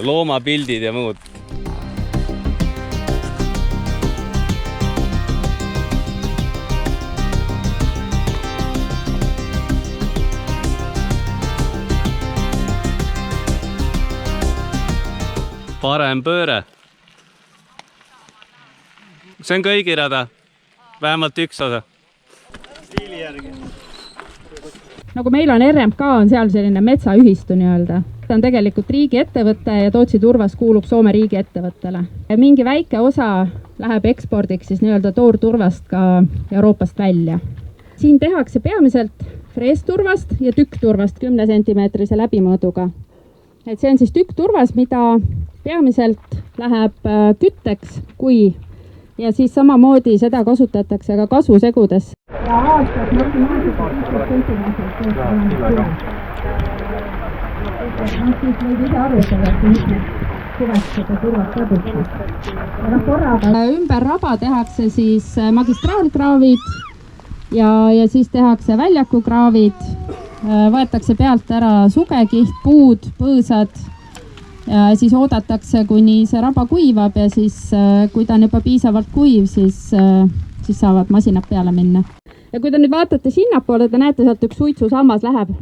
loomapildid ja muud. Parem pööre. See on kõigirada, vähemalt üks osa. Nagu meil on RMK, on seal selline metsaühistu nii-öelda. Rata on tegelikult riigiettevõte ja Tootsi turvas kuulub Soome riigiettevõttele. Mingi väike osa läheb ekspordiks siis nii-öelda toorturvast ka Euroopast välja. Siin tehakse peamiselt freesturvast ja tükkturvast 10 centimeetrise läbimõõduga. Et see on siis tükkturvas, mida peamiselt läheb kütteks, kui ja siis samamoodi seda kasutatakse ka kasvusegudes. Ja aastas maksimaalselt 15 centimeetrit. Siis võid ise arvutada, et mitmed suvest seda turvast kadub. Korraga ümber raba tehakse siis magistraalkraavid ja siis tehakse väljakukraavid, võetakse pealt ära sugekiht, puud, põõsad ja siis oodatakse, kuni see raba kuivab ja siis kui ta on juba piisavalt kuiv, siis saavad masinad peale minna. Ja kui te nüüd vaatate sinnapoole, te näete sealt üks suitsusammas läheb.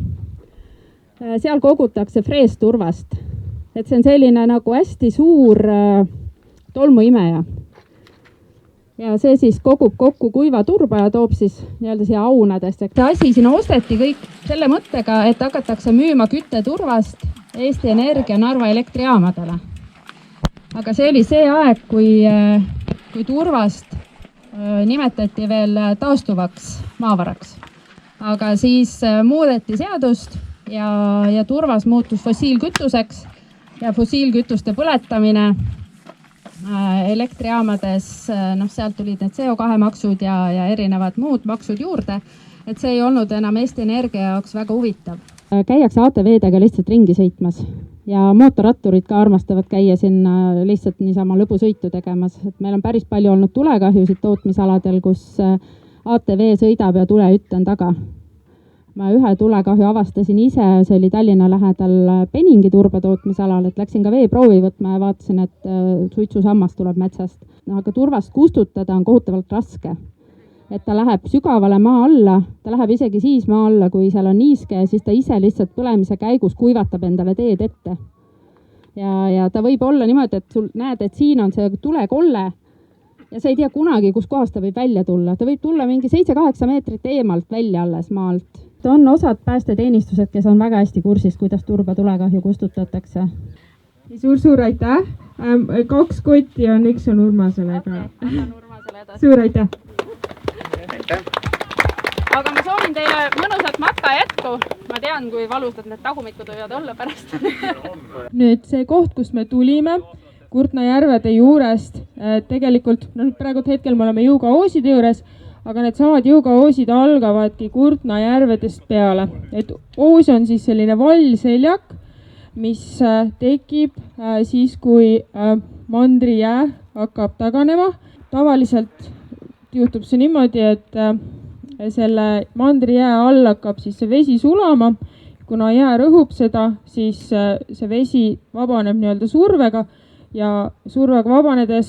Seal kogutakse freesturvast. Et see on selline nagu hästi suur tolmuimeja. Ja see siis kogub kokku kuiva turba ja toob siis nii-öelda siia aunadest. See asi siin osteti kõik selle mõttega, et hakatakse müüma kütteturvast Eesti Energia Narva elektrijaamadele. Aga see oli see aeg, kui turvast nimetati veel taastuvaks maavaraks. Aga siis muudeti seadust ja turvas muutus fossiilkütuseks ja fossiilkütuste põletamine elektrijaamades, sealt tulid need CO2 maksud ja erinevad muud maksud juurde, et see ei olnud enam Eesti Energia jaoks väga huvitav. Käiakse ATV-dega lihtsalt ringi sõitmas ja mootorratturid ka armastavad käia sinna lihtsalt niisama lõbusõitu tegemas. Et meil on päris palju olnud tulekahjusid tootmisaladel, kus ATV sõidab ja tulehütt on taga. Ma ühe tulekahju avastasin ise, see oli Tallinna lähedal Peningi turbatootmisalal, et läksin ka veeproovi võtma ja vaatasin, et suitsusammas tuleb metsast. Aga turvast kustutada on kohutavalt raske. Et ta läheb sügavale maa alla, ta läheb isegi siis maa alla, kui seal on niiske, siis ta ise lihtsalt põlemise käigus kuivatab endale teed ette. Ja ta võib olla niimoodi, et sul näed, et siin on see tulekolle ja sa ei tea kunagi, kus kohast ta võib välja tulla. Ta võib tulla mingi 7-8 meetrit eemalt välja alles maalt. On osad päästeteenistused, kes on väga hästi kursis, kuidas turba tulekahju kustutatakse. Suur aitäh. 2 kotti on, üks on Urmasele ka. Suur aitäh. Aga ma soovin teile mõnusat matka jätku. Ma tean, kui valusad need tagumikud võivad olla pärast. Nüüd see koht, kus me tulime, Kurtna järvede juurest, tegelikult praegu hetkel me oleme Jõuga-Ooside juures, aga need samad Jõuga-Oosid algavadki Kurtna järvedest peale. Et Oos on siis selline vallseljak, mis tekib siis, kui mandrijää hakkab taganema. Tavaliselt juhtub see niimoodi, et selle mandrijää all hakkab siis see vesi sulama. Kuna jää rõhub seda, siis see vesi vabaneb nii-öelda survega ja survega vabanedes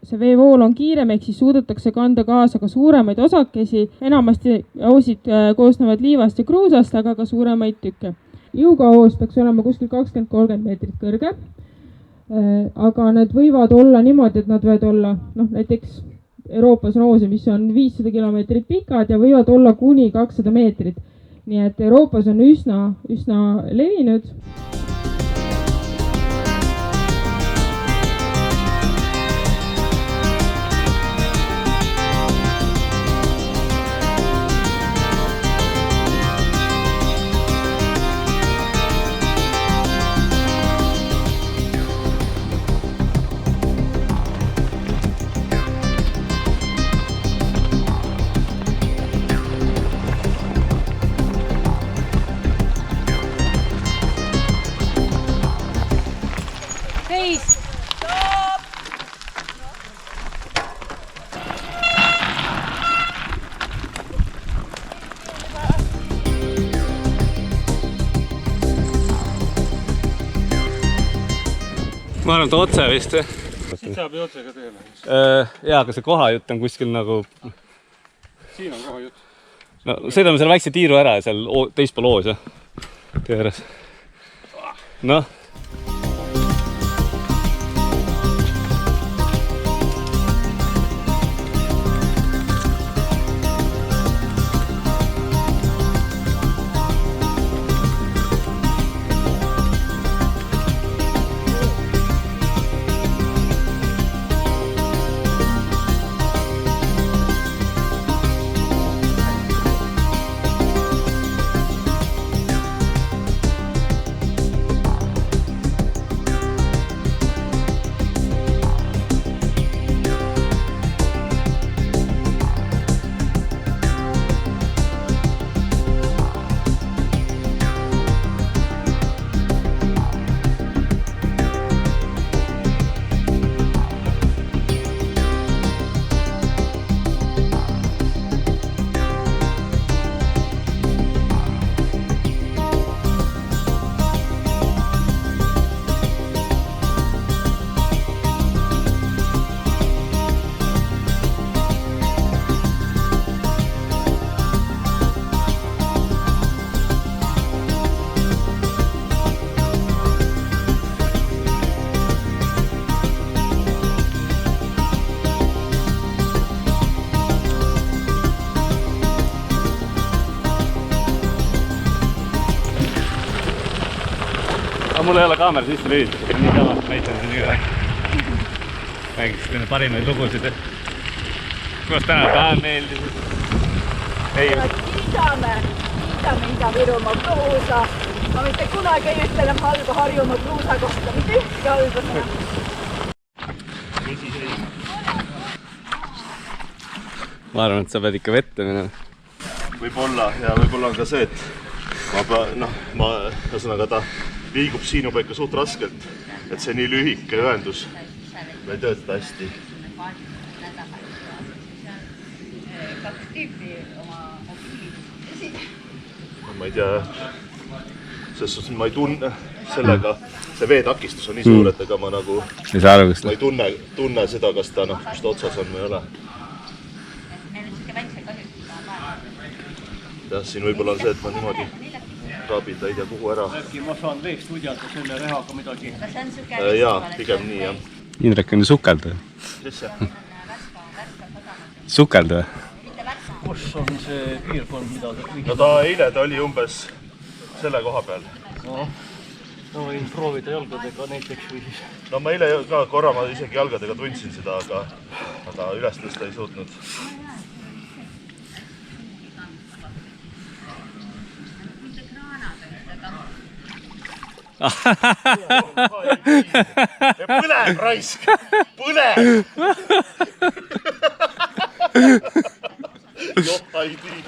see veevool on kiirem, ehk siis suudetakse kanda kaasa ka suuremaid osakesi. Enamasti oosid koosnevad liivast ja kruusast, aga ka suuremaid tükke. Jõuga-Oos peaks olema kuskil 20-30 meetrit kõrge, aga need võivad olla niimoodi, et nad võivad olla, näiteks Euroopas on oose, mis on 500 kilomeetrit pikad ja võivad olla kuni 200 meetrit. Nii et Euroopas on üsna levinud. Ma arvan, et otse vist. Siit saab ju otsega teele. Jaa, aga see kohajutt on kuskil nagu... Siin on kohajutt. No, sõidame selle väikse tiiru ära ja seal teispool Oos, jah. Tee ääres. Noh. mul ei ole kaamera sisse lüüdud, niisama näitan siin üle. Räägiks teile parimaid lugusid. Kuidas täna päev meeldis? Kiidame Ida-Virumaa kruusa. Ma mitte kunagi ei ütle enam halba Harjumaa kruusa kohta, mitte ühtki halba sõna. Ma arvan, et sa pead ikka vette minema. Võib-olla ja võib-olla on ka see, et ühesõnaga ta liigub siin juba ikka suht raskelt, et see nii lühike ühendus ei tööta hästi. Ma ei tea, selles suhtes ma ei tunne sellega, see veetakistus on nii suur, et ega ma nagu ma ei tunne seda, kas ta just otsas on või ei ole. Jah, siin võib-olla on see, et ma niimoodi raabida ei tea kuhu ära. Äkki ma saan veest udjata selle rehaga midagi? Jaa, pigem nii, jah. Indrek on ju sukelda. Mis see? Sukelda? Kus on see piirkond, mida ta kõigil? No eile ta oli umbes selle koha peal. No võin proovida jalgadega näiteks või siis... No ma eile ka korra ma isegi jalgadega tundsin seda, aga üles tõsta ei suutnud. Põleb raisk! Põleb! Jotta ei tii.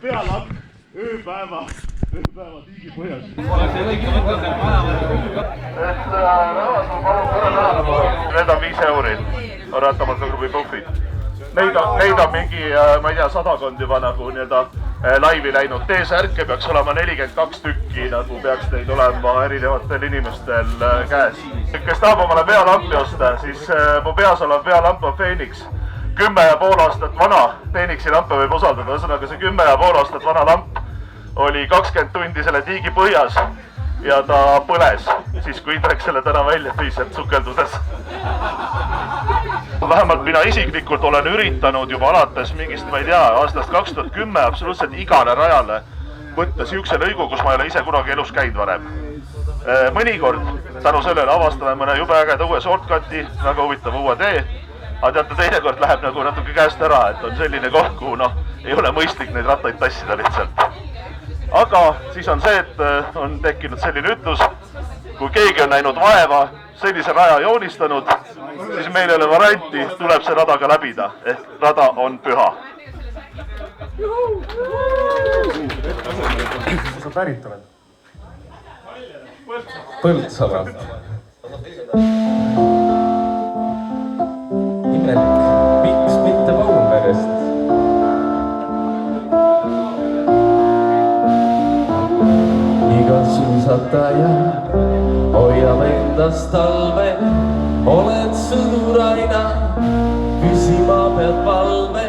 Pealamp, ööpäeva tiigi põhjas. Need on 5 eurit, on Rattamatuse klubi puhvid. Neid on mingi, ma ei tea, 100 juba nagu laivi läinud. T-särke peaks olema 42 tükki, nagu peaks neid olema erinevatel inimestel käes. Kes tahab omale pealampi osta, siis mu peas olev pealamp on Phoenix. 10,5 aastat vana Phoenixi lampe võib usaldada, ühesõnaga see 10,5 aastat vana lamp oli 20 tundi selle tiigi põhjas ja ta põles, siis kui Indrek selle täna välja tõi sealt sukeldudes. Vähemalt mina isiklikult olen üritanud juba alates mingist, ma ei tea, aastast 2010 absoluutselt igale rajale võtta siukse lõigu, kus ma ei ole ise kunagi elus käinud varem. Mõnikord tänu sellele avastame mõne jube ägeda uue shortcuti, väga huvitav uue tee. Aga teate, teinekord läheb nagu natuke käest ära, et on selline koht, kuhu ei ole mõistlik neid rattaid tassida lihtsalt. Aga siis on see, et on tekkinud selline ütlus, kui keegi on näinud vaeva, sellise raja joonistanud, siis meil ei ole varianti, tuleb see rada ka läbida, ehk rada on püha. Kus sa pärit oled? Põltsalalt. Imelik, miks mitte Paulverest? Iga suusataja hoiab endast talve, oled sõdur aina, püsima pead valve.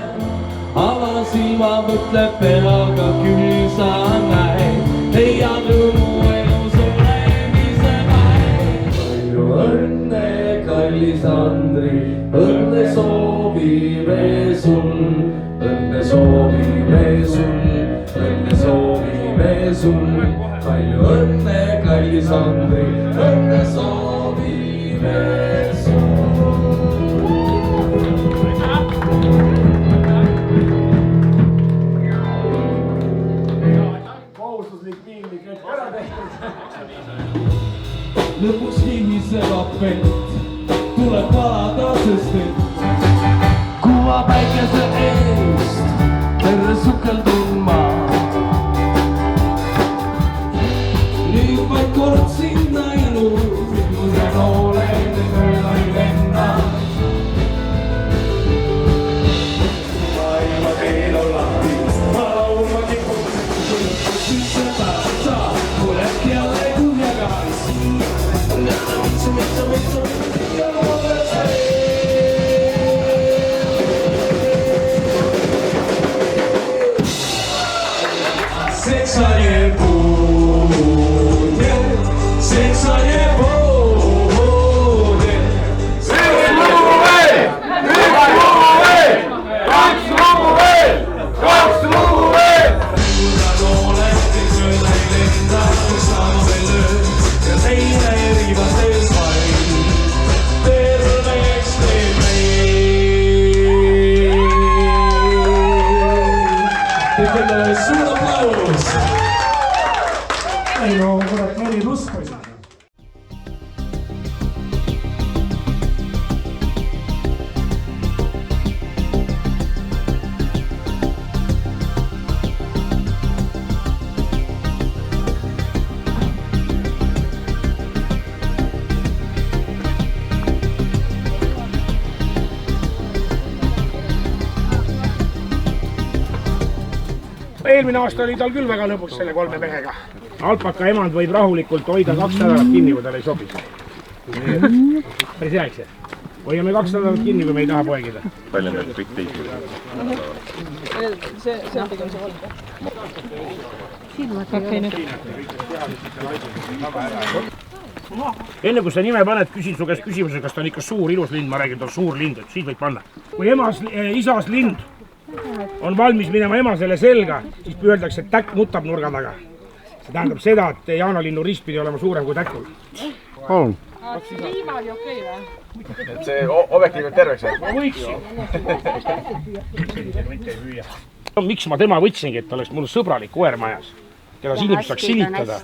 Avasilma mõtleb peaga, küll sa näed, leiad rõõmu elus olemise päev. Palju õnne, kallis Andri, õnne soovime sul, õnne soovime sul, õnne soovime sul. Palju õnne, kallis Andri, õnne soovime sul. Lõpus higiseb apent, tuleb palada, sest et kuva päikese eest terve sukeldun ma. Nüüd vaid kord sind näinud, ja noolen mööda ei lenna. Maailma teel on lahti, ma laulma kipun, siis see päev saab, kui äkki jälle kuhjaga. eelmine aasta oli tal küll väga lõbus selle 3 mehega. Alpaka emand võib rahulikult hoida 2 nädalat kinni, kui tal ei sobi. Päris hea, eks see? Hoiame 2 nädalat kinni, kui me ei taha poegida. Palju on veel kõik teised? See on pigem see valge. Enne kui sa nime paned, küsin su käest küsimuse, kas ta on ikka suur ilus lind, ma räägin, ta on suur lind, et siis võid panna. Kui isas lind on valmis minema emasele selga, siis püüeldakse, et täkk nutab nurga taga. See tähendab seda, et jaanalinnu rist pidi olema suurem kui täkkul. Palun. Liima oli okei või? Et see objektiivselt terveks jääb? Ma võiksin. Miks ma tema võtsingi, et oleks mul sõbralik koer majas, keda siin saaks silitada.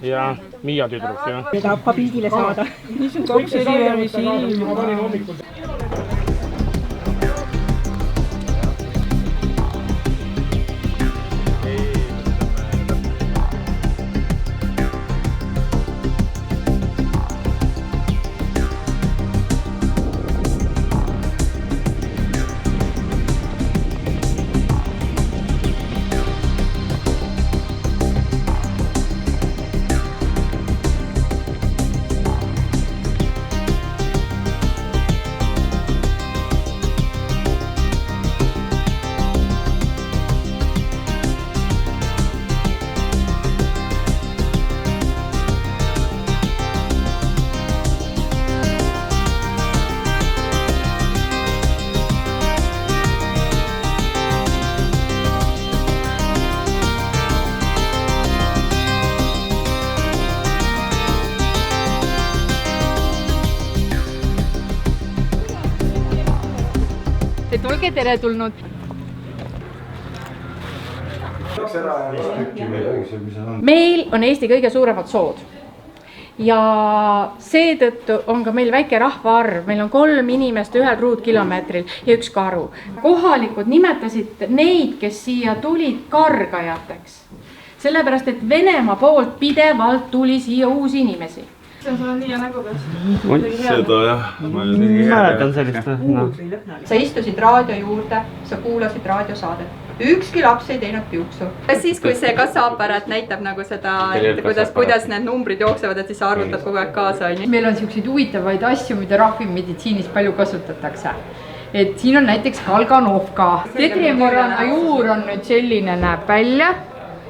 Ja Miia tüdruk, jah. Ja tahab ka pildile saada. Mis on 2 erivärvisi ilmi. Et olge tere tulnud. Meil on Eesti kõige suuremad sood ja seetõttu on ka meil väike rahvaarv. Meil on 3 inimest 1 ruutkilomeetril ja 1 karu. Kohalikud nimetasid neid, kes siia tulid, kargajateks. Sellepärast, et Venemaa poolt pidevalt tuli siia uusi inimesi. See on nii ja nägu peas. Seda jah. Mäletan sellist. Sa istusid raadio juurde, sa kuulasid raadiosaadet. Ükski laps ei teinud piuksu. Siis, kui see kassaaparaat näitab nagu seda, kuidas need numbrid jooksevad, et siis sa arvutad kogu aeg kaasa. Meil on selliseid huvitavaid asju, mida rahvimeditsiinis palju kasutatakse. Et siin on näiteks kalganovka. Tegrimorana juur on nüüd selline, näeb välja.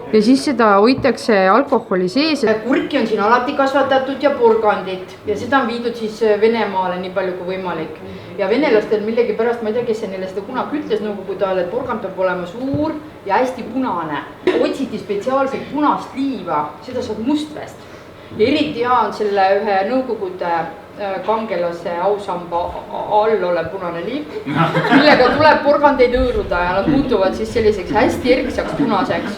Ja siis seda hoitakse alkoholi sees. Kurki on siin alati kasvatatud ja purgandit ja seda on viidud siis Venemaale nii palju kui võimalik. Ja venelastel millegi pärast, ma ei tea, kes see neile seda kunagi ütles nõukogude ajal, et purgand peab olema suur ja hästi punane. Otsiti spetsiaalselt punast liiva, seda saab mustvest. Ja eriti hea on selle ühe nõukogude kangelase ausamba all olev punane liiv, millega tuleb porgandeid õõruda ja nad muutuvad siis selliseks hästi erksaks punaseks.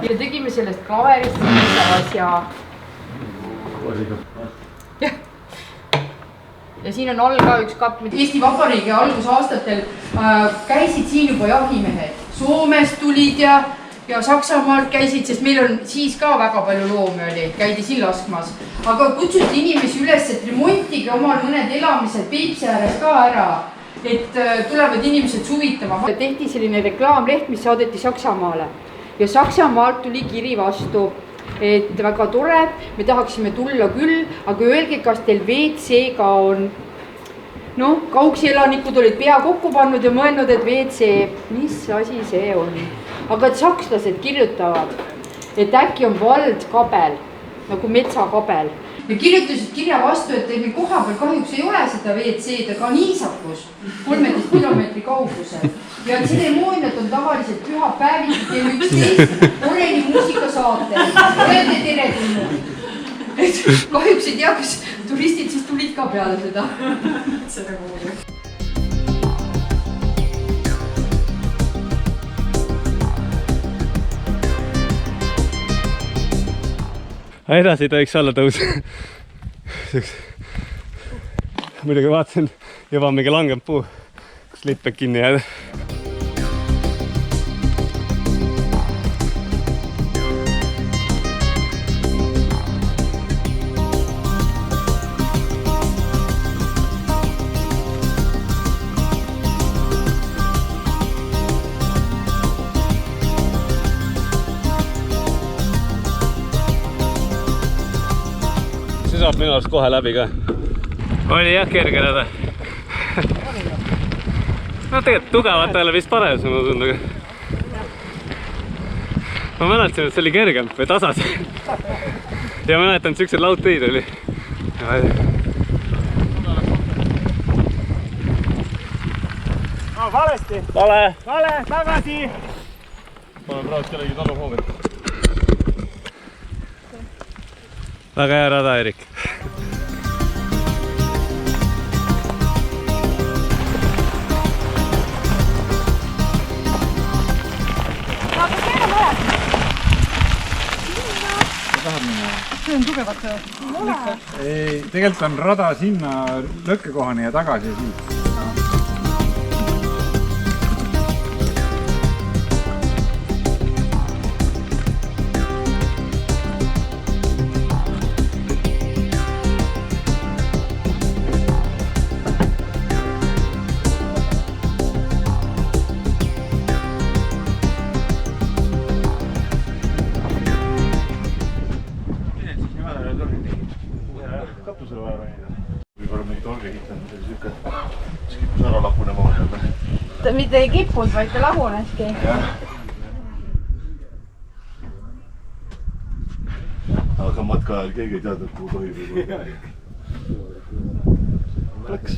Ja tegime sellest klaverist asja. Ja siin on all ka üks kapp. Eesti Vabariigi algusaastatel käisid siin juba jahimehed. Soomest tulid ja Saksamaalt käisid, sest meil on siis ka väga palju loomi oli, käidi siin laskmas. Aga kutsuti inimesi üles, et remontige omal mõned elamised Peipsi ääres ka ära, et tulevad inimesed suvitama. Tehti selline reklaamleht, mis saadeti Saksamaale ja Saksamaalt tuli kiri vastu, et väga tore, me tahaksime tulla küll, aga öelge, kas teil WC-ga on. No, kauksi elanikud olid pea kokku pannud ja mõelnud, et WC, mis asi see on. Aga et sakslased kirjutavad, et äkki on valdkabel, nagu metsakabel. Ja kirjutasid kirja vastu, et meil koha peal kahjuks ei ole seda WC-d, aga on Iisakus 13 kilomeetri kaugusel. Ja tseremooniad on tavaliselt pühapäeviti kell 11 Oreli muusikasaatel. Olete tere tulnud. Kahjuks ei tea, kas turistid siis tulid ka peale seda. Edasi ei tohiks olla tõus. Muidugi vaatasin, juba mingi langenud puu, kus lippeb kinni jääda. läheb minu arust kohe läbi ka. Oli jah kerge rada. No tegelikult tugevatele vist parem, ma tundub. Ma mäletasin, et see oli kergem või tasas. Ja mäletan, et siuksed laudteid oli. No, valesti. Vale. Vale, tagasi. Olen praegu kellegi taluhoovet. Väga hea rada, Erik. See on tugevat lõkke. Ei, tegelikult on rada sinna lõkkekohani ja tagasi ja siit. Ta mitte ei kippunud, vaid ta laguneski. Aga matka ajal keegi ei teadnud, kuhu tohib. Läks.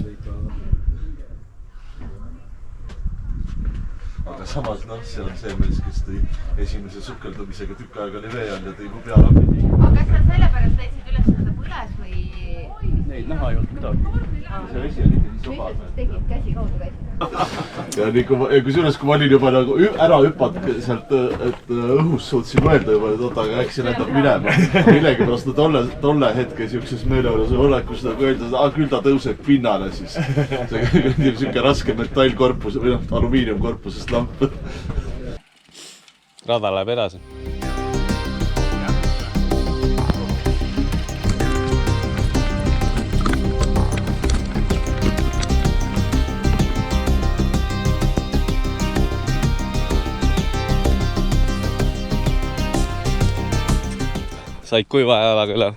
Aga samas, seal on see mees, kes tõi esimese sukeldumisega tükk aega oli vee all ja tõi mu pealapi. Aga kas sa sellepärast leidsid üles, et ta põles või? Neid näha ei olnud midagi. See vesi oli ikka nii sobas. Tegid käsi kaudu käisid. Ja kusjuures, kui ma olin juba nagu ära hüpanud sealt, et õhus suutsin mõelda juba, et oota, aga äkki see lendab minema. Millegipärast tolle hetke siukses meeleolus olekus nagu öelda, et küll ta tõuseb pinnale siis. See on siuke raske metallkorpus või alumiiniumkorpusest lamp. Rada läheb edasi. Said kuiva jalaga üle?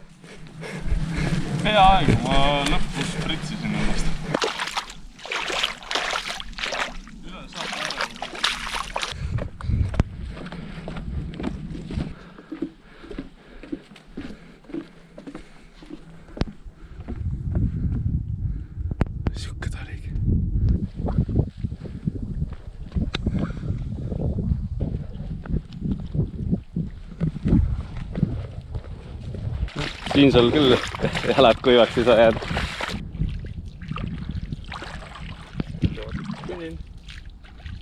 Peaaegu, ma lõpus pritsisin ennast. Üle saab Siuke ta oligi. Siin sul küll jalad kuivaks ei saa jääda.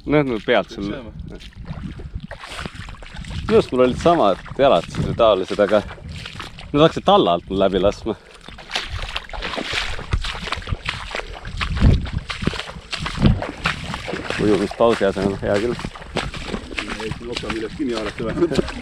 No pealt sul. Minust mul olid samad jalad siis taolised, aga nad hakkasid talla alt mul läbi laskma. Ujumispausi asemel hea küll. Eesti nokka millest kinni haarata või?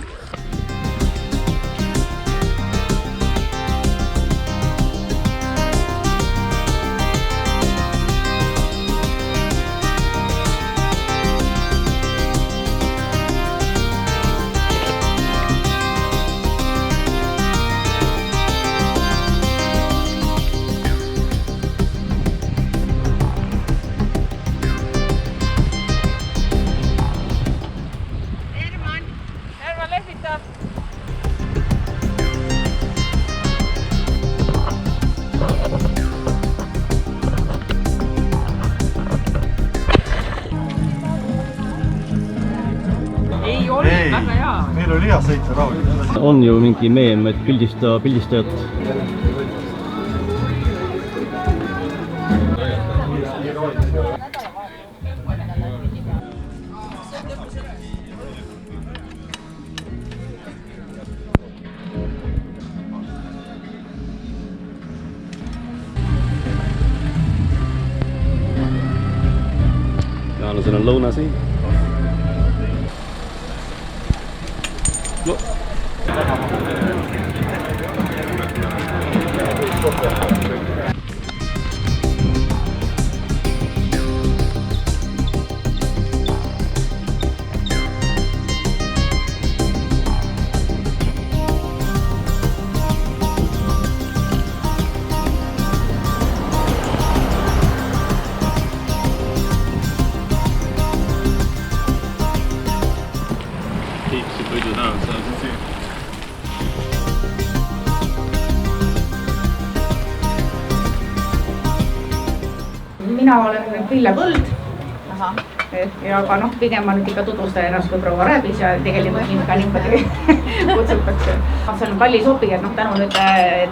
Meil oli hea sõita rahulikult. On ju mingi meem, et pildistajat. Jaanusel on lõuna siin. No. mina olen Pille Põld. Ja aga noh, pigem ma nüüd ikka tutvustan ennast kui proua Rääbis ja tegelikult mind ka niimoodi kutsutakse. See on kallis hobi, et noh, tänu nüüd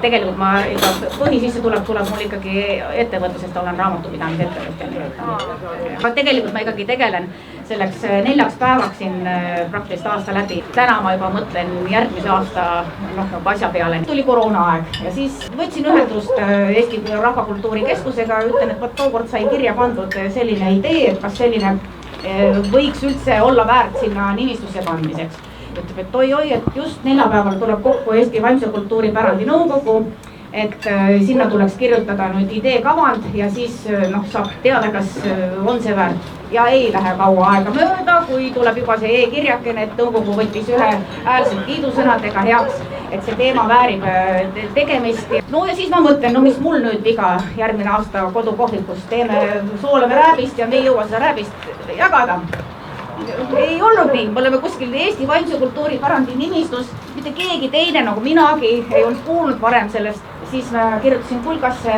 tegelikult ma ikka põhisissetulek tuleb mul ikkagi ettevõtlusest, olen raamatupidamise ettevõtja. Aga tegelikult ma ikkagi tegelen selleks 4 päevaks siin praktiliselt aasta läbi. Täna ma juba mõtlen järgmise aasta asja peale. Tuli koroonaaeg ja siis võtsin ühendust Eesti Rahvakultuuri Keskusega ja ütlen, et tookord sai kirja pandud selline idee, et kas selline võiks üldse olla väärt sinna nimistusse kandmiseks. Ütleb, et oi-oi, et just neljapäeval tuleb kokku Eesti Vaimse Kultuuripärandi nõukogu, et sinna tuleks kirjutada nüüd ideekavand ja siis saab teada, kas on see väärt. Ja ei lähe kaua aega mööda, kui tuleb juba see e-kirjakene, et nõukogu võttis ühehäälselt kiidusõnadega heaks, et see teema väärib tegemist. No ja siis ma mõtlen, mis mul nüüd viga järgmine aasta kodukohvikus teeme soolame rääbist ja me ei jõua seda rääbist jagada. Ei olnud nii, me oleme kuskil Eesti Vaimse Kultuuripärandi nimistus, mitte keegi teine nagu minagi ei olnud kuulnud varem sellest. Siis ma kirjutasin kulgasse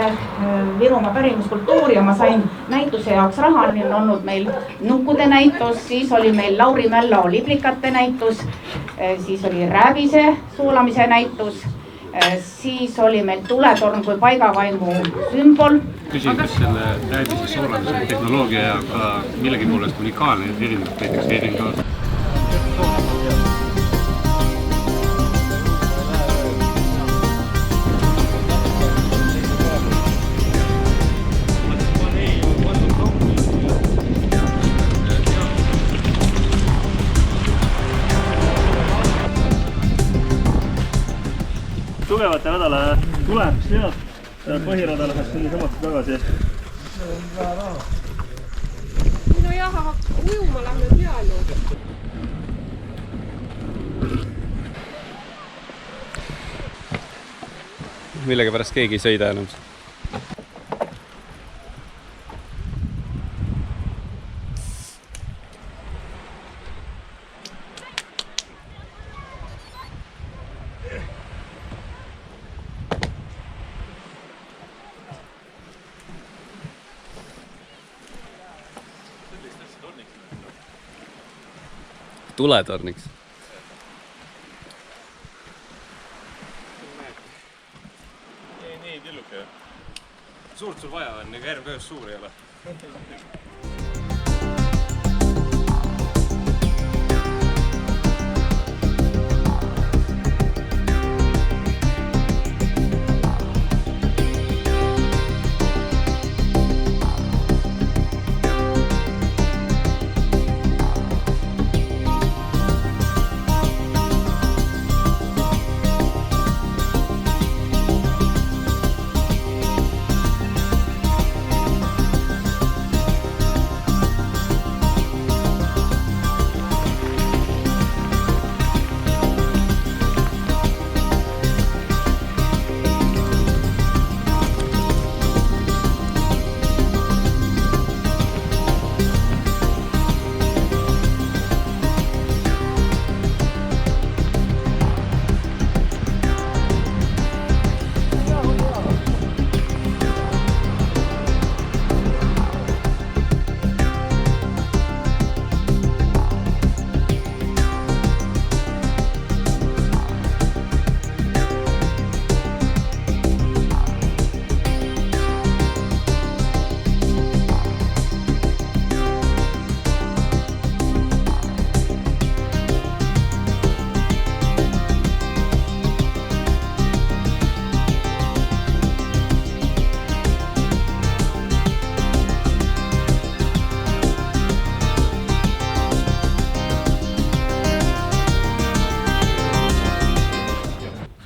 Virumaa pärimuskultuuri ja ma sain näituse jaoks raha. On olnud meil nukkude näitus, siis oli meil Lauri Mälloo liblikate näitus, siis oli rääbise soolamise näitus, siis oli meil tuletorn kui paigavaimu sümbol. Küsin, kas selle rääbise soolamise tehnoloogia ja ka millegi poolest unikaalne erinevalt näiteks ERNK-s? Tugevate nädala tuleb sealt põhirada läheb selle samaks tagasi. No jah, aga ujuma lähme peal ju. Millega pärast keegi ei sõida enam? Tuletorniks. Nii tilluke. Suurt sul vaja on, ega järv ka just suur ei ole.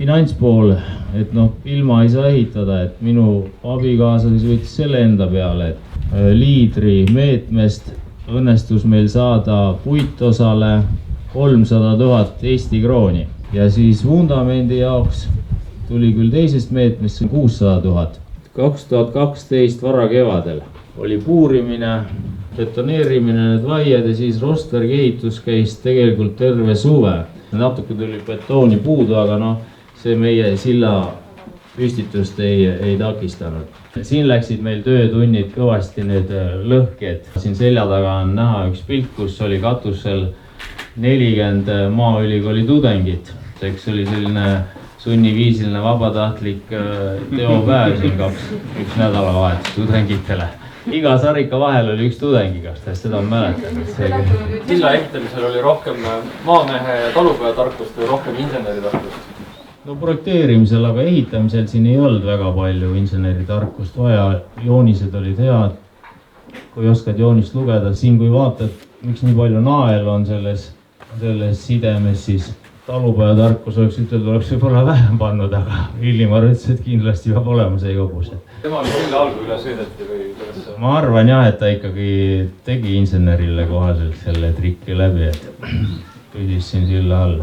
Finantspool, et ilma ei saa ehitada, et minu abikaasa siis võttis selle enda peale, et liidri meetmest õnnestus meil saada puitosale 300 000 Eesti krooni ja siis vundamendi jaoks tuli küll teisest meetmest 600 000. 2012 varakevadel oli puurimine, betoneerimine, need vaied ja siis rostvergi ehitus käis tegelikult terve suve. Natuke tuli betooni puudu, aga see meie silla püstitust ei takistanud. Siin läksid meil töötunnid kõvasti nüüd lõhked. Siin selja taga on näha üks pilt, kus oli katusel 40 Maaülikooli tudengit. Eks oli selline sunniviisiline vabatahtlik teopäev siin üks nädalavahetus tudengitele. Iga sarika vahel oli üks tudengi, kas ta seda mäletan? Silla ehitamisel oli rohkem maamehe ja talupoja tarkust või rohkem inseneri tarkust? No projekteerimisel, aga ehitamisel siin ei olnud väga palju inseneri tarkust vaja. Joonised olid head, kui oskad joonist lugeda. Siin kui vaatad, miks nii palju nael on selles sidemes, siis talupoja tarkus oleks võib-olla vähem pannud, aga Illimar ütles, et kindlasti peab olema see jobus. Tema oli silla algu üle sõideti või kuidas? Ma arvan jah, et ta ikkagi tegi insenerile kohaselt selle trikki läbi, et püsis siin silla all.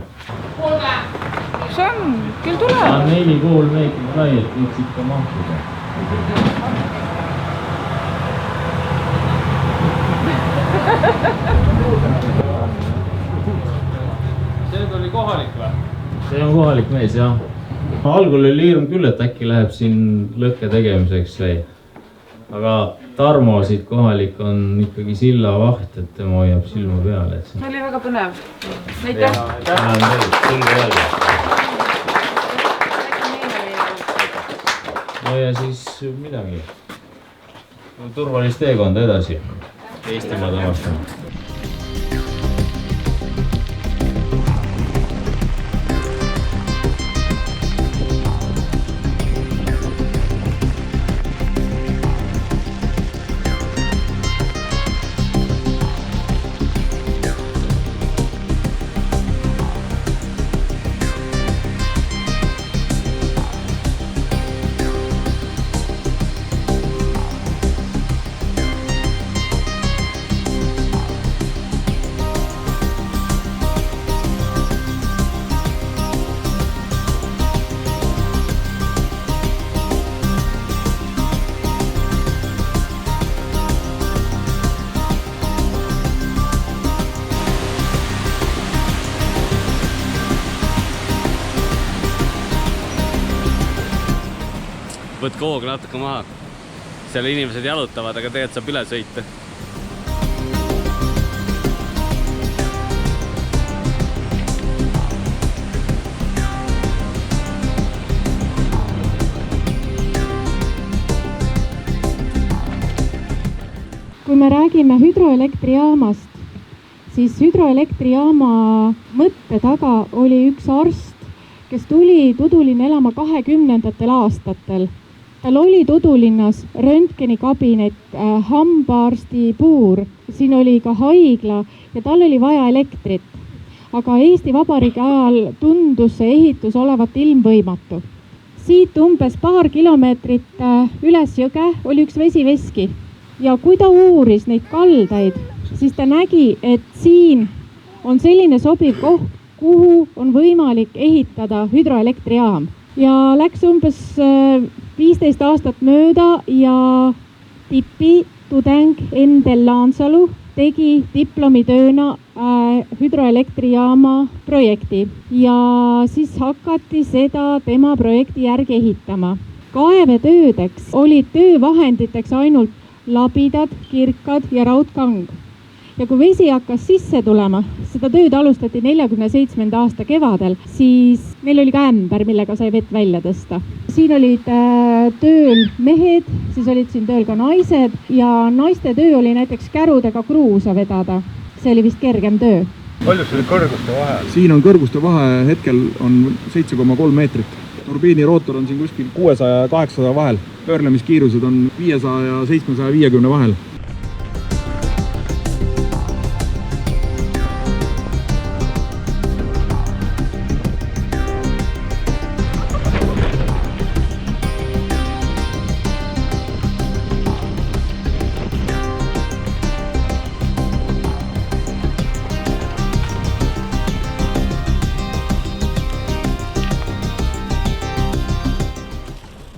See on, küll tuleb. 4,5 meetrit laialt võiks ikka mahtuda. See oli kohalik või? See on kohalik mees, jah. Algul oli hirm küll, et äkki läheb siin lõkke tegemiseks. Aga Tarmo siit kohalik on ikkagi silla vaht, et tema hoiab silma peale. See oli väga põnev. Aitäh! Tänan teid, silma jälle. No ja siis midagi. Turvalist teekonda edasi. Eestimaa tavastama. Võtke hooga natuke maha. Seal inimesed jalutavad, aga tegelikult saab üle sõita. Kui me räägime hüdroelektrijaamast, siis hüdroelektrijaama mõtte taga oli üks arst, kes tuli Tudulinna elama 20. aastatel. Tal oli Tudulinnas röntgenikabinet, hambaarsti puur, siin oli ka haigla ja tal oli vaja elektrit. Aga Eesti Vabariigi ajal tundus see ehitus olevat ilmvõimatu. Siit umbes paar kilomeetrit üles jõge oli üks vesiveski ja kui ta uuris neid kaldaid, siis ta nägi, et siin on selline sobiv koht, kuhu on võimalik ehitada hüdroelektrijaam. Ja läks umbes 15 aastat mööda ja tipi tudeng Endel Laansalu tegi diplomitööna hüdroelektrijaama projekti ja siis hakati seda tema projekti järgi ehitama. Kaevetöödeks olid töövahenditeks ainult labidad, kirkad ja raudkang. Ja kui vesi hakkas sisse tulema, seda tööd alustati 47. aasta kevadel, siis meil oli ka ämber, millega sai vett välja tõsta. Siin olid tööl mehed, siis olid siin tööl ka naised ja naiste töö oli näiteks kärudega kruusa vedada. See oli vist kergem töö. Palju see kõrguste vahe? Siin on kõrguste vahe hetkel on 7,3 meetrit. Turbiini rootor on siin kuskil 600 ja 800 vahel. Pöörlemiskiirused on 500 ja 750 vahel.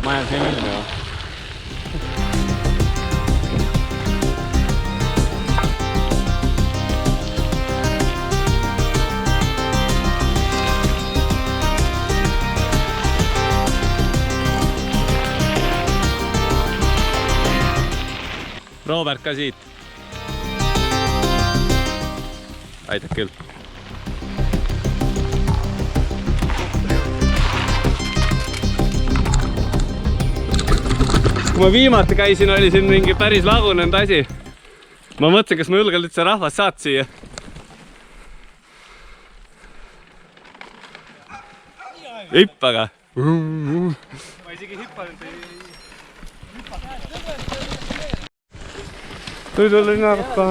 Ma jään siin ilmi või? Robert ka siit. Aitab küll. Kui ma viimati käisin, oli siin mingi päris lagunenud asi. Ma mõtlesin, kas ma julgen üldse rahvast saad siia. Hüppaga. Ma isegi hüppanud ei... Nüüd oli narka.